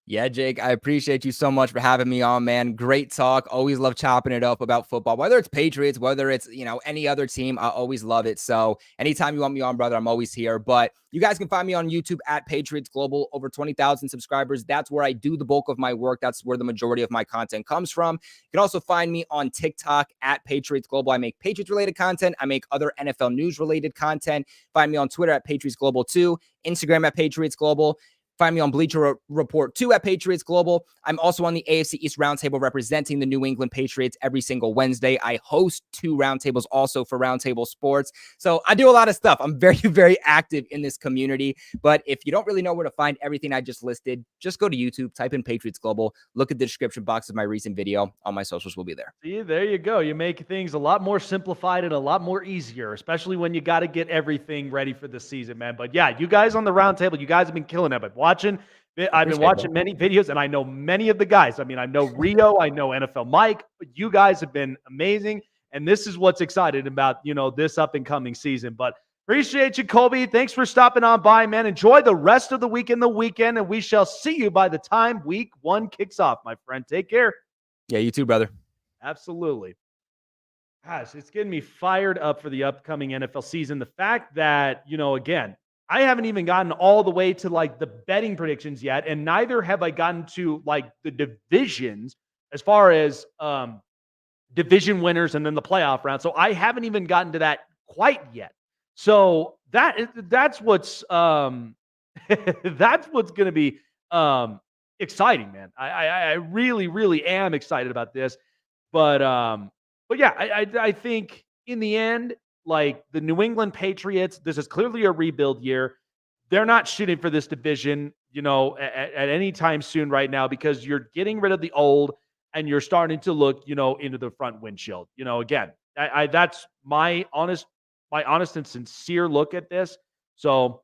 Yeah, Jake, I appreciate you so much for having me on, man. Great talk. Always love chopping it up about football, whether it's Patriots, whether it's, any other team. I always love it. So anytime you want me on, brother, I'm always here. But you guys can find me on YouTube at Patriots Global, over 20,000 subscribers. That's where I do the bulk of my work. That's where the majority of my content comes from. You can also find me on TikTok at Patriots Global. I make Patriots related content. I make other NFL news related content. Find me on Twitter at Patriots Global 2, Instagram at Patriots Global. Find me on Bleacher Report 2 at Patriots Global. I'm also on the AFC East Roundtable representing the New England Patriots every single Wednesday. I host 2 roundtables also for Roundtable Sports. So I do a lot of stuff. I'm very, very active in this community. But if you don't really know where to find everything I just listed, just go to YouTube, type in Patriots Global, look at the description box of my recent video. All my socials will be there. See, there you go. You make things a lot more simplified and a lot more easier, especially when you got to get everything ready for the season, man. But yeah, you guys on the roundtable, you guys have been killing it. But I've been watching many videos, and I know many of the guys. I mean, I know Rio, I know NFL Mike, but you guys have been amazing, and this is what's exciting about, this up-and-coming season. But appreciate you, Colby. Thanks for stopping on by, man. Enjoy the rest of the week and the weekend, and we shall see you by the time week 1 kicks off, my friend. Take care. Yeah, you too, brother. Absolutely. Gosh, it's getting me fired up for the upcoming NFL season. The fact that, again, I haven't even gotten all the way to like the betting predictions yet, and neither have I gotten to like the divisions as far as division winners and then the playoff round. So I haven't even gotten to that quite yet. So that's what's that's what's going to be exciting, man. I really, really am excited about this. But yeah, I think in the end, like the New England Patriots, this is clearly a rebuild year. They're not shooting for this division, at any time soon right now, because you're getting rid of the old and you're starting to look, into the front windshield. Again, that's my honest and sincere look at this. So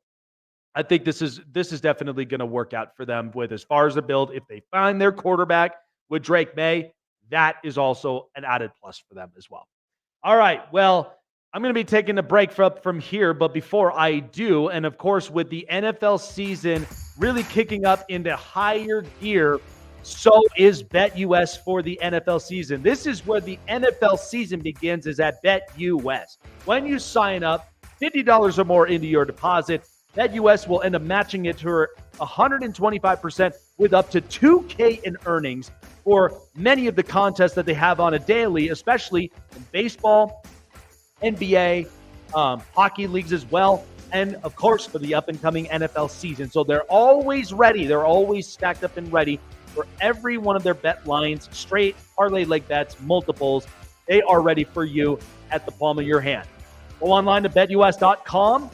I think this is definitely going to work out for them with as far as the build. If they find their quarterback with Drake May, that is also an added plus for them as well. All right, well, I'm going to be taking a break from here, but before I do, and of course, with the NFL season really kicking up into higher gear, so is BetUS for the NFL season. This is where the NFL season begins, is at BetUS. When you sign up, $50 or more into your deposit, BetUS will end up matching it to 125% with up to $2K in earnings for many of the contests that they have on a daily, especially in baseball, NBA, hockey leagues as well, and of course for the up-and-coming NFL season. So they're always ready. They're always stacked up and ready for every one of their bet lines, straight, parlay leg bets, multiples, They are ready for you at the palm of your hand. Go online to BetUS.com.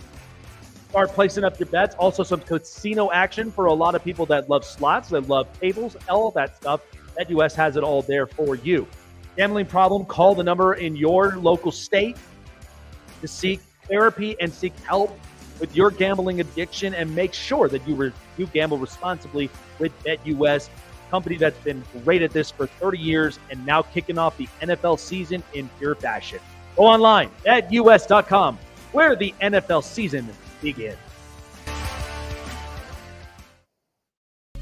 Start placing up your bets. Also, some casino action for a lot of people that love slots, that love tables, all that stuff. BetUS has it all there for you. Gambling problem? Call the number in your local state to seek therapy and seek help with your gambling addiction, and make sure that you gamble responsibly with BetUS, a company that's been great at this for 30 years and now kicking off the NFL season in pure fashion. Go online, BetUS.com, where the NFL season begins.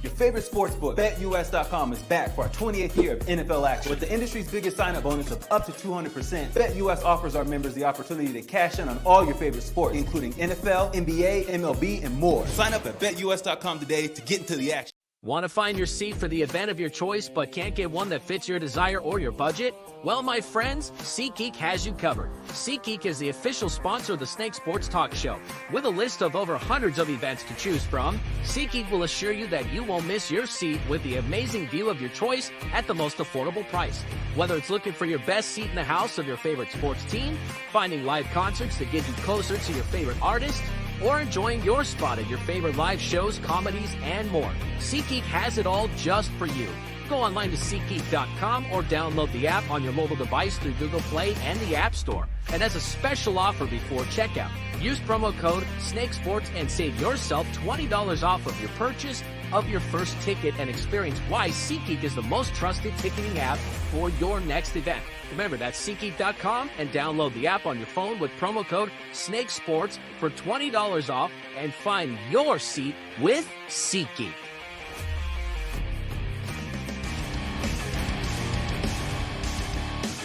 Your favorite sportsbook, BetUS.com, is back for our 28th year of NFL action. With the industry's biggest sign-up bonus of up to 200%, BetUS offers our members the opportunity to cash in on all your favorite sports, including NFL, NBA, MLB, and more. Sign up at BetUS.com today to get into the action. Want to find your seat for the event of your choice but can't get one that fits your desire or your budget? Well, my friends, SeatGeek has you covered. SeatGeek is the official sponsor of the Snake Sports Talk Show. With a list of over hundreds of events to choose from, SeatGeek will assure you that you won't miss your seat with the amazing view of your choice at the most affordable price. Whether it's looking for your best seat in the house of your favorite sports team, finding live concerts that get you closer to your favorite artist, or enjoying your spot at your favorite live shows, comedies, and more, SeatGeek has it all just for you. Go online to SeatGeek.com or download the app on your mobile device through Google Play and the App Store. And as a special offer before checkout, use promo code SNAKESPORTS and save yourself $20 off of your purchase of your first ticket, and experience why SeatGeek is the most trusted ticketing app for your next event. Remember, that's SeatGeek.com, and download the app on your phone with promo code SNAKESPORTS for $20 off and find your seat with SeatGeek.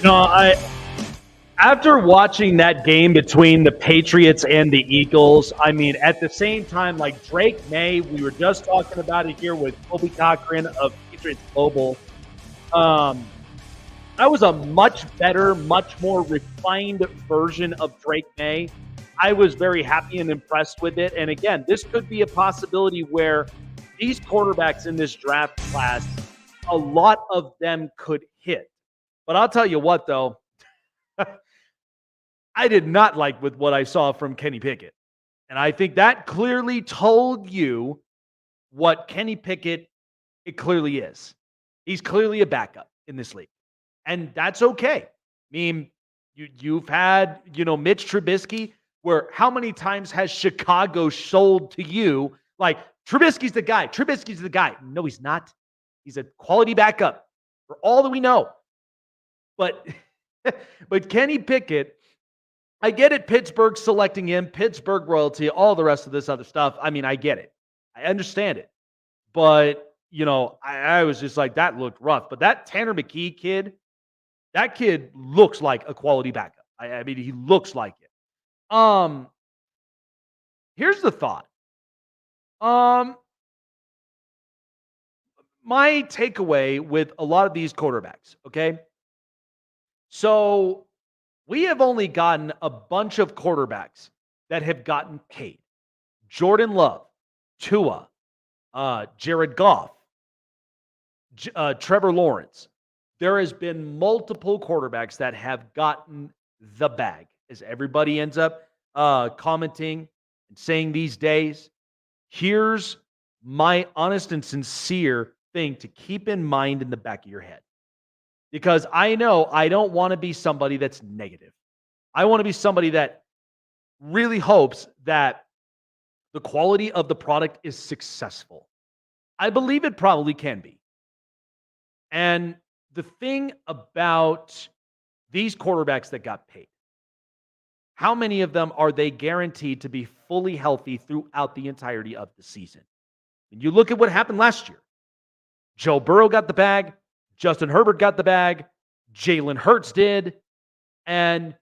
No, after watching that game between the Patriots and the Eagles, I mean, at the same time, like Drake May, we were just talking about it here with Kobe Cochran of Patriots Global. That was a much better, much more refined version of Drake May. I was very happy and impressed with it. And again, this could be a possibility where these quarterbacks in this draft class, a lot of them could hit. But I'll tell you what, though, I did not like with what I saw from Kenny Pickett. And I think that clearly told you what Kenny Pickett, it clearly is. He's clearly a backup in this league. And that's okay. I mean, you've had, Mitch Trubisky, where how many times has Chicago sold to you, like, Trubisky's the guy. Trubisky's the guy. No, he's not. He's a quality backup for all that we know. But Kenny Pickett, I get it, Pittsburgh selecting him, Pittsburgh royalty, all the rest of this other stuff. I mean, I get it. I understand it. But, I was just like, that looked rough. But that Tanner McKee kid, that kid looks like a quality backup. I mean, he looks like it. Here's the thought. My takeaway with a lot of these quarterbacks, okay? So we have only gotten a bunch of quarterbacks that have gotten paid. Jordan Love, Tua, Jared Goff, Trevor Lawrence. There has been multiple quarterbacks that have gotten the bag, as everybody ends up commenting and saying these days. Here's my honest and sincere thing to keep in mind in the back of your head. Because I know I don't want to be somebody that's negative. I want to be somebody that really hopes that the quality of the product is successful. I believe it probably can be. And the thing about these quarterbacks that got paid, how many of them are they guaranteed to be fully healthy throughout the entirety of the season? And you look at what happened last year. Joe Burrow got the bag. Justin Herbert got the bag. Jalen Hurts did. And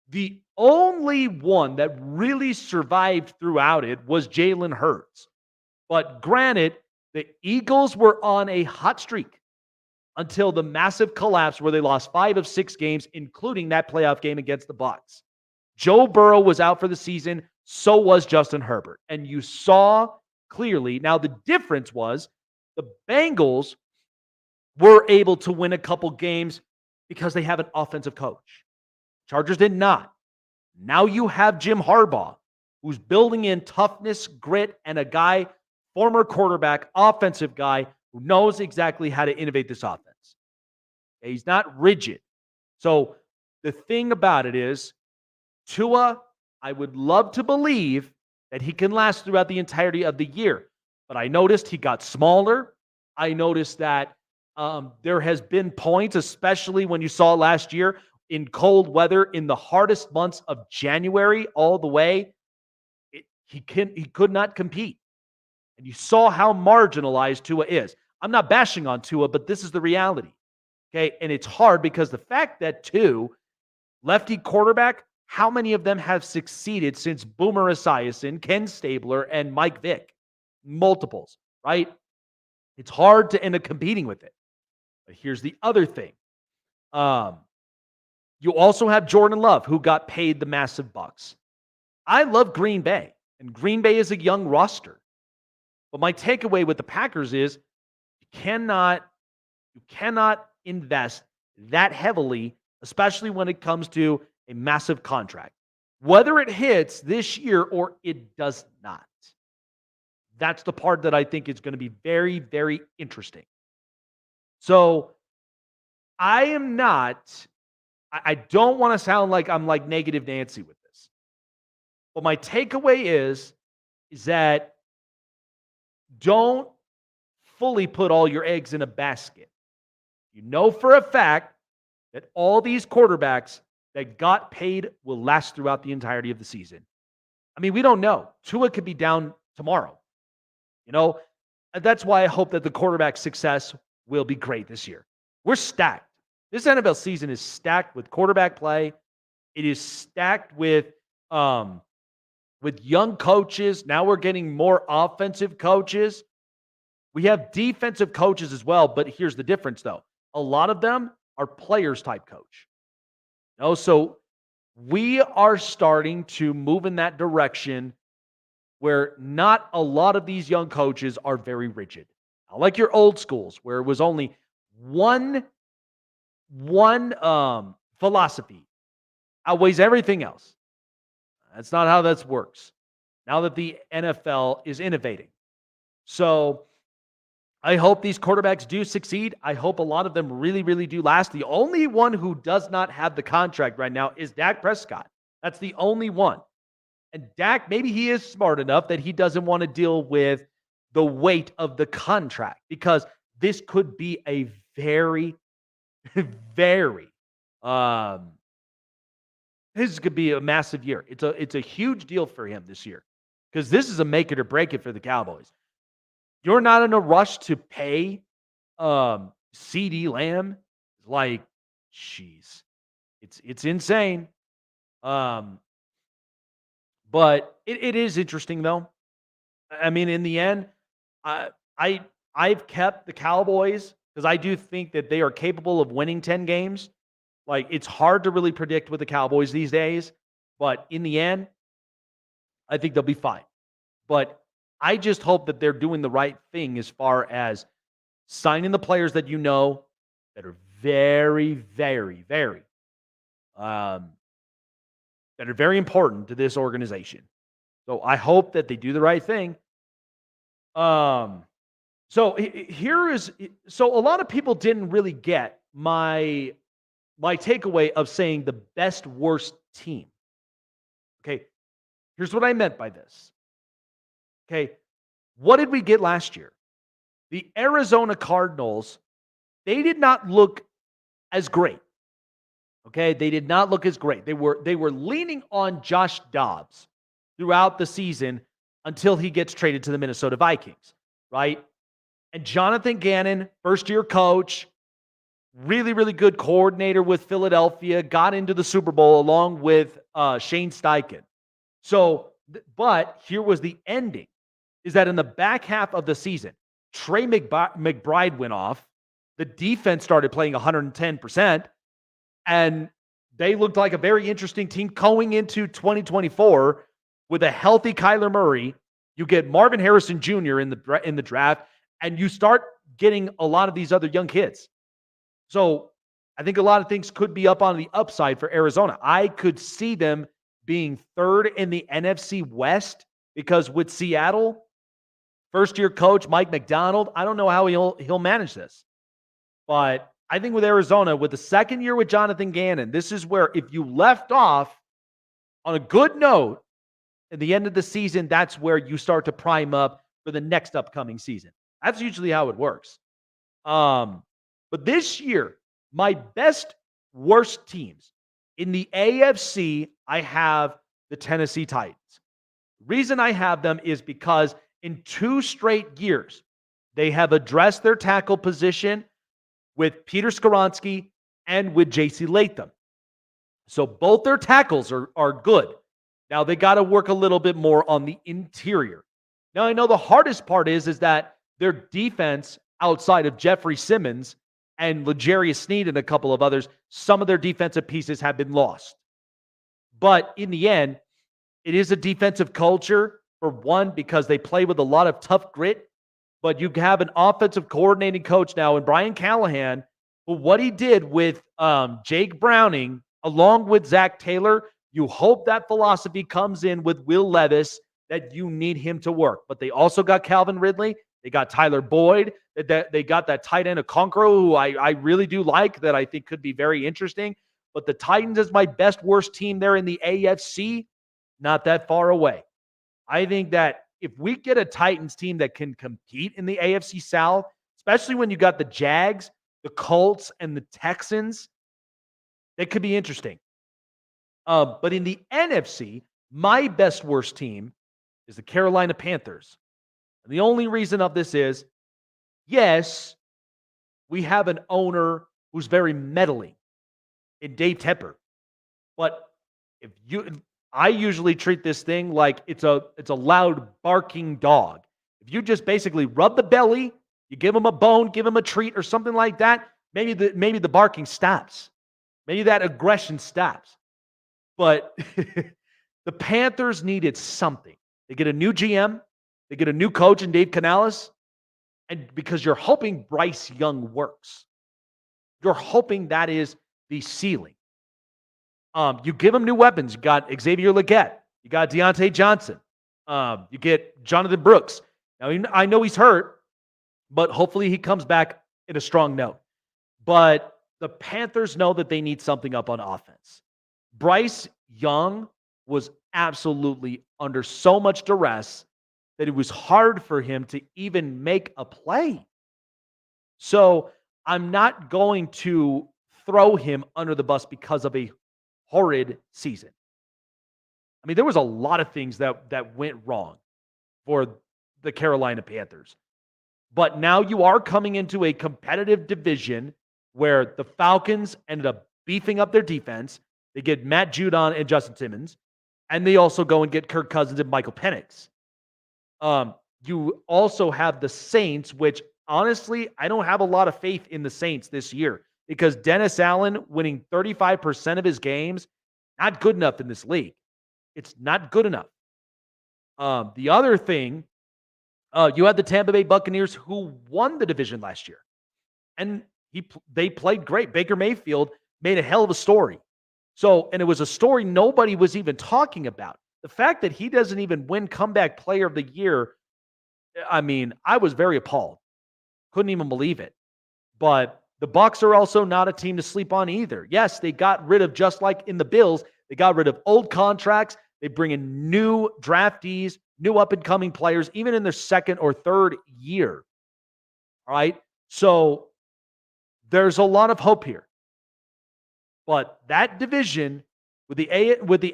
the only one that really survived throughout it was Jalen Hurts. But granted, the Eagles were on a hot streak until the massive collapse where they lost 5 of 6 games, including that playoff game against the Bucs. Joe Burrow was out for the season. So was Justin Herbert. And you saw clearly. Now, the difference was the Bengals were able to win a couple games because they have an offensive coach. Chargers did not. Now you have Jim Harbaugh, who's building in toughness, grit, and a guy, former quarterback, offensive guy, who knows exactly how to innovate this offense. He's not rigid. So the thing about it is, Tua, I would love to believe that he can last throughout the entirety of the year. But I noticed he got smaller. I noticed that there has been points, especially when you saw last year in cold weather, in the hardest months of January all the way, he could not compete. And you saw how marginalized Tua is. I'm not bashing on Tua, but this is the reality. Okay, and it's hard because the fact that two lefty quarterback, how many of them have succeeded since Boomer Esiason, Ken Stabler, and Mike Vick? Multiples, right? It's hard to end up competing with it. But here's the other thing. You also have Jordan Love, who got paid the massive bucks. I love Green Bay, and Green Bay is a young roster. But my takeaway with the Packers is you cannot invest that heavily, especially when it comes to a massive contract. Whether it hits this year or it does not. That's the part that I think is going to be very, very interesting. So I don't want to sound like I'm like negative Nancy with this. But my takeaway is that don't fully put all your eggs in a basket. You know for a fact that all these quarterbacks that got paid will last throughout the entirety of the season. I mean, we don't know. Tua could be down tomorrow. That's why I hope that the quarterback success will be great this year. We're stacked. This NFL season is stacked with quarterback play. It is stacked with young coaches. Now we're getting more offensive coaches. We have defensive coaches as well, but here's the difference, though. A lot of them are players type coach. So we are starting to move in that direction where not a lot of these young coaches are very rigid. I like your old schools where it was only one philosophy outweighs everything else. That's not how that works. Now that the NFL is innovating. So I hope these quarterbacks do succeed. I hope a lot of them really, really do last. The only one who does not have the contract right now is Dak Prescott. That's the only one. And Dak, maybe he is smart enough that he doesn't want to deal with the weight of the contract because this could be a very, very, this could be a massive year. It's a huge deal for him this year because this is a make it or break it for the Cowboys. You're not in a rush to pay CD Lamb. Like, jeez, it's insane. But it is interesting, though. I mean, in the end, I've kept the Cowboys because I do think that they are capable of winning 10 games. Like, it's hard to really predict with the Cowboys these days. But in the end, I think they'll be fine. But I just hope that they're doing the right thing as far as signing the players that that are very, very, very that are very important to this organization. So I hope that they do the right thing. So a lot of people didn't really get my takeaway of saying the best worst team. Okay, here's what I meant by this. Okay, what did we get last year? The Arizona Cardinals, they did not look as great. Okay, they did not look as great. They were leaning on Josh Dobbs throughout the season until he gets traded to the Minnesota Vikings, right? And Jonathan Gannon, first-year coach, really, really good coordinator with Philadelphia, got into the Super Bowl along with Shane Steichen. So, but here was the ending, is that in the back half of the season, Trey McBride went off. The defense started playing 110%. And they looked like a very interesting team going into 2024 with a healthy Kyler Murray. You get Marvin Harrison Jr. in the draft, and you start getting a lot of these other young kids. So I think a lot of things could be up on the upside for Arizona. I could see them being third in the NFC West because with Seattle, first-year coach Mike Macdonald, I don't know how he'll manage this. But I think with Arizona, with the second year with Jonathan Gannon, this is where if you left off on a good note at the end of the season, that's where you start to prime up for the next upcoming season. That's usually how it works. But this year, my best, worst teams in the AFC, I have the Tennessee Titans. The reason I have them is because in 2 straight years, they have addressed their tackle position with Peter Skoronski and with J.C. Latham. So both their tackles are good. Now they got to work a little bit more on the interior. Now I know the hardest part is that their defense outside of Jeffrey Simmons and L'Jarius Sneed and a couple of others, some of their defensive pieces have been lost. But in the end, it is a defensive culture, for one, because they play with a lot of tough grit. But you have an offensive coordinating coach now in Brian Callahan, who what he did with Jake Browning, along with Zach Taylor, you hope that philosophy comes in with Will Levis, that you need him to work. But they also got Calvin Ridley. They got Tyler Boyd. They got that tight end of Conqueror, who I really do like, that I think could be very interesting. But the Titans is my best, worst team there in the AFC. Not that far away. I think that if we get a Titans team that can compete in the AFC South, especially when you got the Jags, the Colts, and the Texans, that could be interesting. But in the NFC, my best, worst team is the Carolina Panthers. And the only reason of this is, yes, we have an owner who's very meddling in Dave Tepper. But I usually treat this thing like it's a loud barking dog. If you just basically rub the belly, you give him a bone, give him a treat or something like that, maybe the barking stops. Maybe that aggression stops. But the Panthers needed something. They get a new GM, they get a new coach in Dave Canales, and because you're hoping Bryce Young works. You're hoping that is the ceiling. You give him new weapons. You got Xavier Legette. You got Deontay Johnson. You get Jonathan Brooks. Now, I know he's hurt, but hopefully he comes back in a strong note. But the Panthers know that they need something up on offense. Bryce Young was absolutely under so much duress that it was hard for him to even make a play. So I'm not going to throw him under the bus because of a horrid season. I mean, there was a lot of things that went wrong for the Carolina Panthers. But now you are coming into a competitive division where the Falcons ended up beefing up their defense. They get Matt Judon and Justin Simmons, and they also go and get Kirk Cousins and Michael Penix. You also have the Saints, which honestly, I don't have a lot of faith in the Saints this year because Dennis Allen winning 35% of his games, not good enough in this league. It's not good enough. The other thing, you had the Tampa Bay Buccaneers who won the division last year. And they played great. Baker Mayfield made a hell of a story. And it was a story nobody was even talking about. The fact that he doesn't even win comeback player of the year, I mean, I was very appalled. Couldn't even believe it. But the Bucs are also not a team to sleep on either. Yes, they got rid of, just like in the Bills, they got rid of old contracts. They bring in new draftees, new up-and-coming players, even in their second or third year. All right? So there's a lot of hope here. But that division with the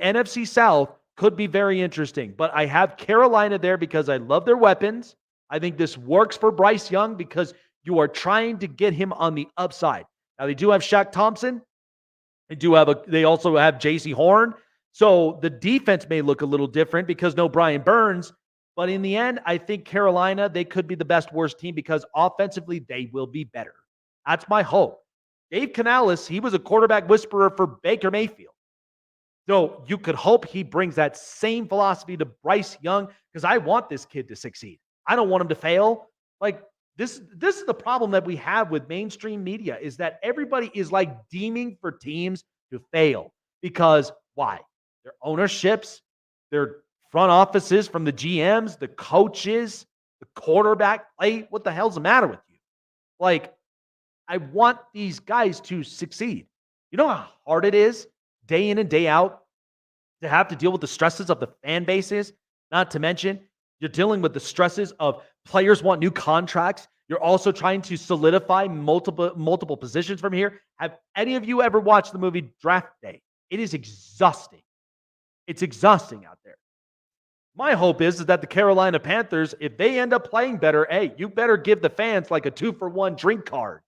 NFC South could be very interesting. But I have Carolina there because I love their weapons. I think this works for Bryce Young because you are trying to get him on the upside. Now, they do have Shaq Thompson. They also have J.C. Horn. So the defense may look a little different because no Brian Burns. But in the end, I think Carolina, they could be the best, worst team because offensively, they will be better. That's my hope. Dave Canales, he was a quarterback whisperer for Baker Mayfield. So you could hope he brings that same philosophy to Bryce Young because I want this kid to succeed. I don't want him to fail. Like, This is the problem that we have with mainstream media is that everybody is like deeming for teams to fail because why? Their ownerships, their front offices from the GMs, the coaches, the quarterback play. What the hell's the matter with you? Like, I want these guys to succeed. You know how hard it is day in and day out to have to deal with the stresses of the fan bases? Not to mention, you're dealing with the stresses of players want new contracts. You're also trying to solidify multiple positions from here. Have any of you ever watched the movie Draft Day? It is exhausting. It's exhausting out there. My hope is that the Carolina Panthers, if they end up playing better, hey, you better give the fans like a 2-for-1 drink card.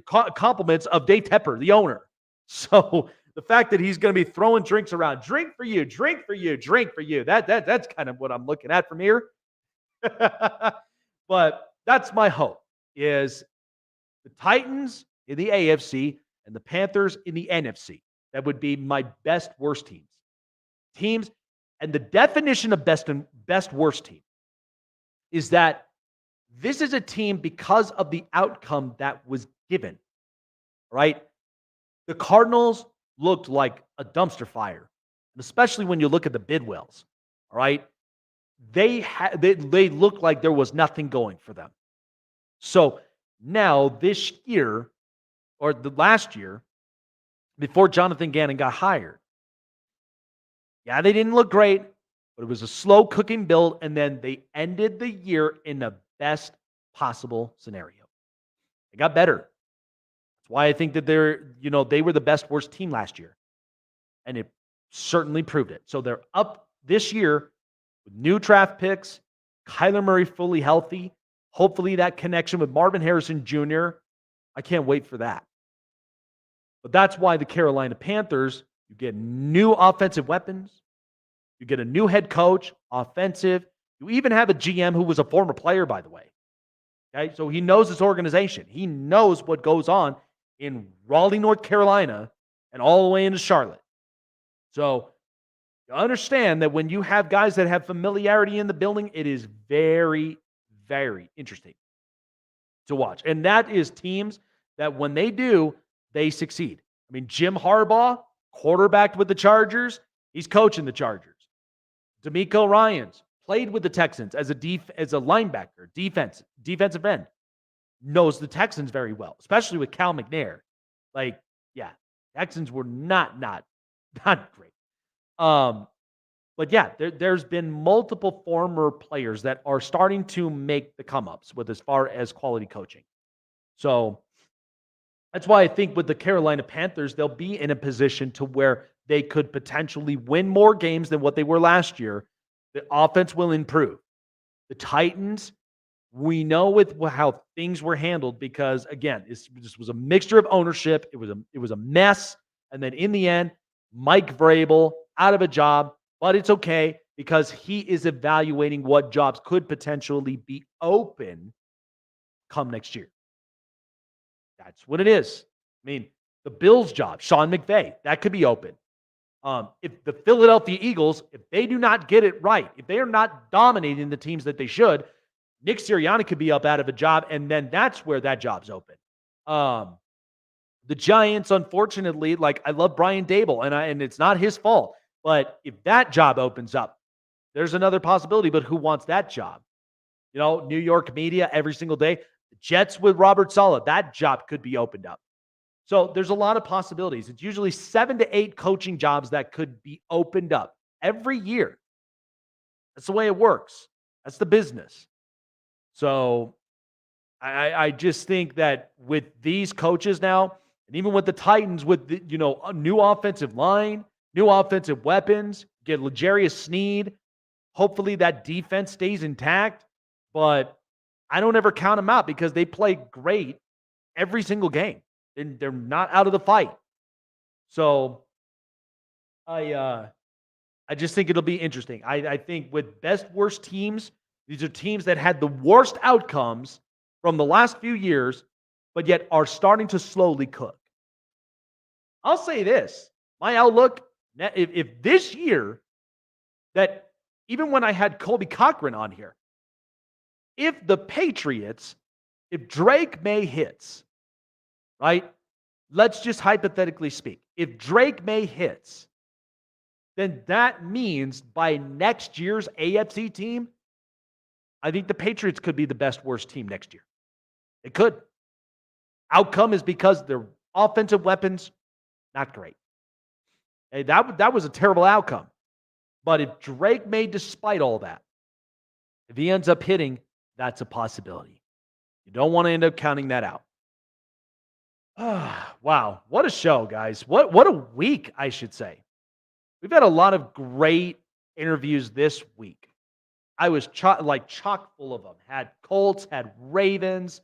Compliments of Dave Tepper, the owner. So the fact that he's going to be throwing drinks around, drink for you, drink for you, drink for you. That's kind of what I'm looking at from here. But that's my hope, is the Titans in the AFC and the Panthers in the NFC. That would be my best worst teams. And the definition of best worst team is that this is a team because of the outcome that was given, right? The Cardinals looked like a dumpster fire, and especially when you look at the Bidwells, all right? They looked like there was nothing going for them. So now this year, or the last year, before Jonathan Gannon got hired, yeah, they didn't look great, but it was a slow cooking build, and then they ended the year in the best possible scenario. They got better. That's why I think that they were the best worst team last year. And it certainly proved it. So they're up this year with new draft picks, Kyler Murray fully healthy, hopefully that connection with Marvin Harrison Jr. I can't wait for that. But that's why the Carolina Panthers, you get new offensive weapons. You get a new head coach, offensive. You even have a GM who was a former player, by the way. Okay, so he knows his organization. He knows what goes on in Raleigh, North Carolina, and all the way into Charlotte. So you understand that when you have guys that have familiarity in the building, it is very, very interesting to watch. And that is teams that when they do, they succeed. I mean, Jim Harbaugh, quarterbacked with the Chargers, he's coaching the Chargers. DeMeco Ryans played with the Texans as a linebacker, defensive end. Knows the Texans very well, especially with Cal McNair. Like, yeah, Texans were not great. But yeah, there's been multiple former players that are starting to make the come-ups with as far as quality coaching. So that's why I think with the Carolina Panthers, they'll be in a position to where they could potentially win more games than what they were last year. The offense will improve. The Titans, we know with how things were handled because, again, this was a mixture of ownership. It was a mess. And then in the end, Mike Vrabel out of a job, but it's okay because he is evaluating what jobs could potentially be open come next year. That's what it is. I mean, the Bills' job, Sean McVay, that could be open. If the Philadelphia Eagles, if they do not get it right, if they are not dominating the teams that they should, Nick Sirianni could be up out of a job, and then that's where that job's open. The Giants, unfortunately, like I love Brian Dable, and it's not his fault, but if that job opens up, there's another possibility. But who wants that job? You know, New York media every single day. The Jets with Robert Saleh, that job could be opened up. So there's a lot of possibilities. It's usually 7 to 8 coaching jobs that could be opened up every year. That's the way it works. That's the business. So I just think that with these coaches now, and even with the Titans, with the, a new offensive line, new offensive weapons, get L'Jarius Sneed. Hopefully that defense stays intact. But I don't ever count them out because they play great every single game. And they're not out of the fight. So I just think it'll be interesting. I think with best worst teams, these are teams that had the worst outcomes from the last few years, but yet are starting to slowly cook. I'll say this. My outlook, if this year, that even when I had Colby Cochran on here, if the Patriots If Drake May hits, right? Let's just hypothetically speak. If Drake May hits, then that means by next year's AFC team, I think the Patriots could be the best worst team next year. It could. Outcome is because their offensive weapons, not great. Hey, that was a terrible outcome. But if Drake May, despite all that, if he ends up hitting, that's a possibility. You don't want to end up counting that out. Wow, what a show, guys. What a week, I should say. We've had a lot of great interviews this week. I was chock full of them. Had Colts, had Ravens,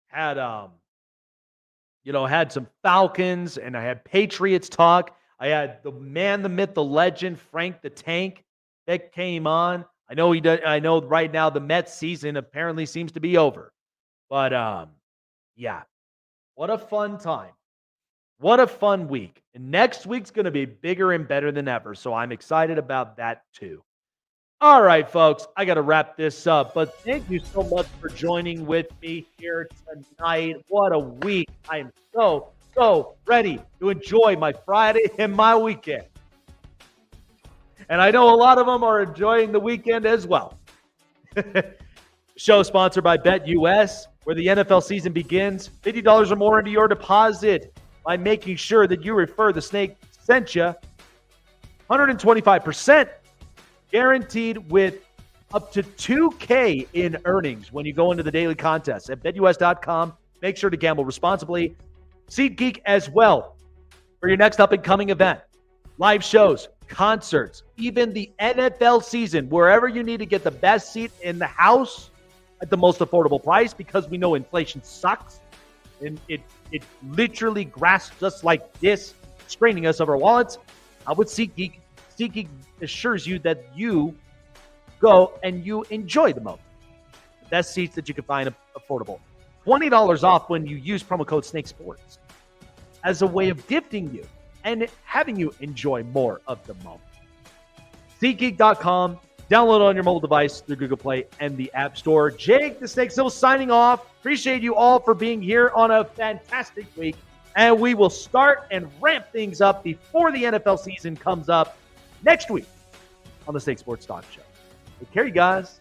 had had some Falcons, and I had Patriots talk. I had the man, the myth, the legend, Frank the Tank, that came on. I know he does. I know right now the Mets season apparently seems to be over, but yeah, what a fun time. What a fun week. And next week's going to be bigger and better than ever. So I'm excited about that too. All right, folks, I got to wrap this up. But thank you so much for joining with me here tonight. What a week. I am so ready to enjoy my Friday and my weekend. And I know a lot of them are enjoying the weekend as well. Show sponsored by BetUS, where the NFL season begins. $50 or more into your deposit by making sure that you refer the Snake sent you. 125% guaranteed with up to $2K in earnings when you go into the daily contest at BetUS.com. Make sure to gamble responsibly. SeatGeek as well for your next up-and-coming event. Live shows, concerts, even the NFL season, wherever you need to get the best seat in the house at the most affordable price, because we know inflation sucks and it literally grasps us like this, straining us of our wallets. With SeatGeek, SeatGeek assures you that you go and you enjoy the most. The best seats that you can find affordable. $20 off when you use promo code SnakeSports as a way of gifting you and having you enjoy more of the moment. SeatGeek.com. Download it on your mobile device through Google Play and the App Store. Jake the Snake Silva signing off. Appreciate you all for being here on a fantastic week. And we will start and ramp things up before the NFL season comes up next week on the Snake Sports Talk Show. Take care, you guys.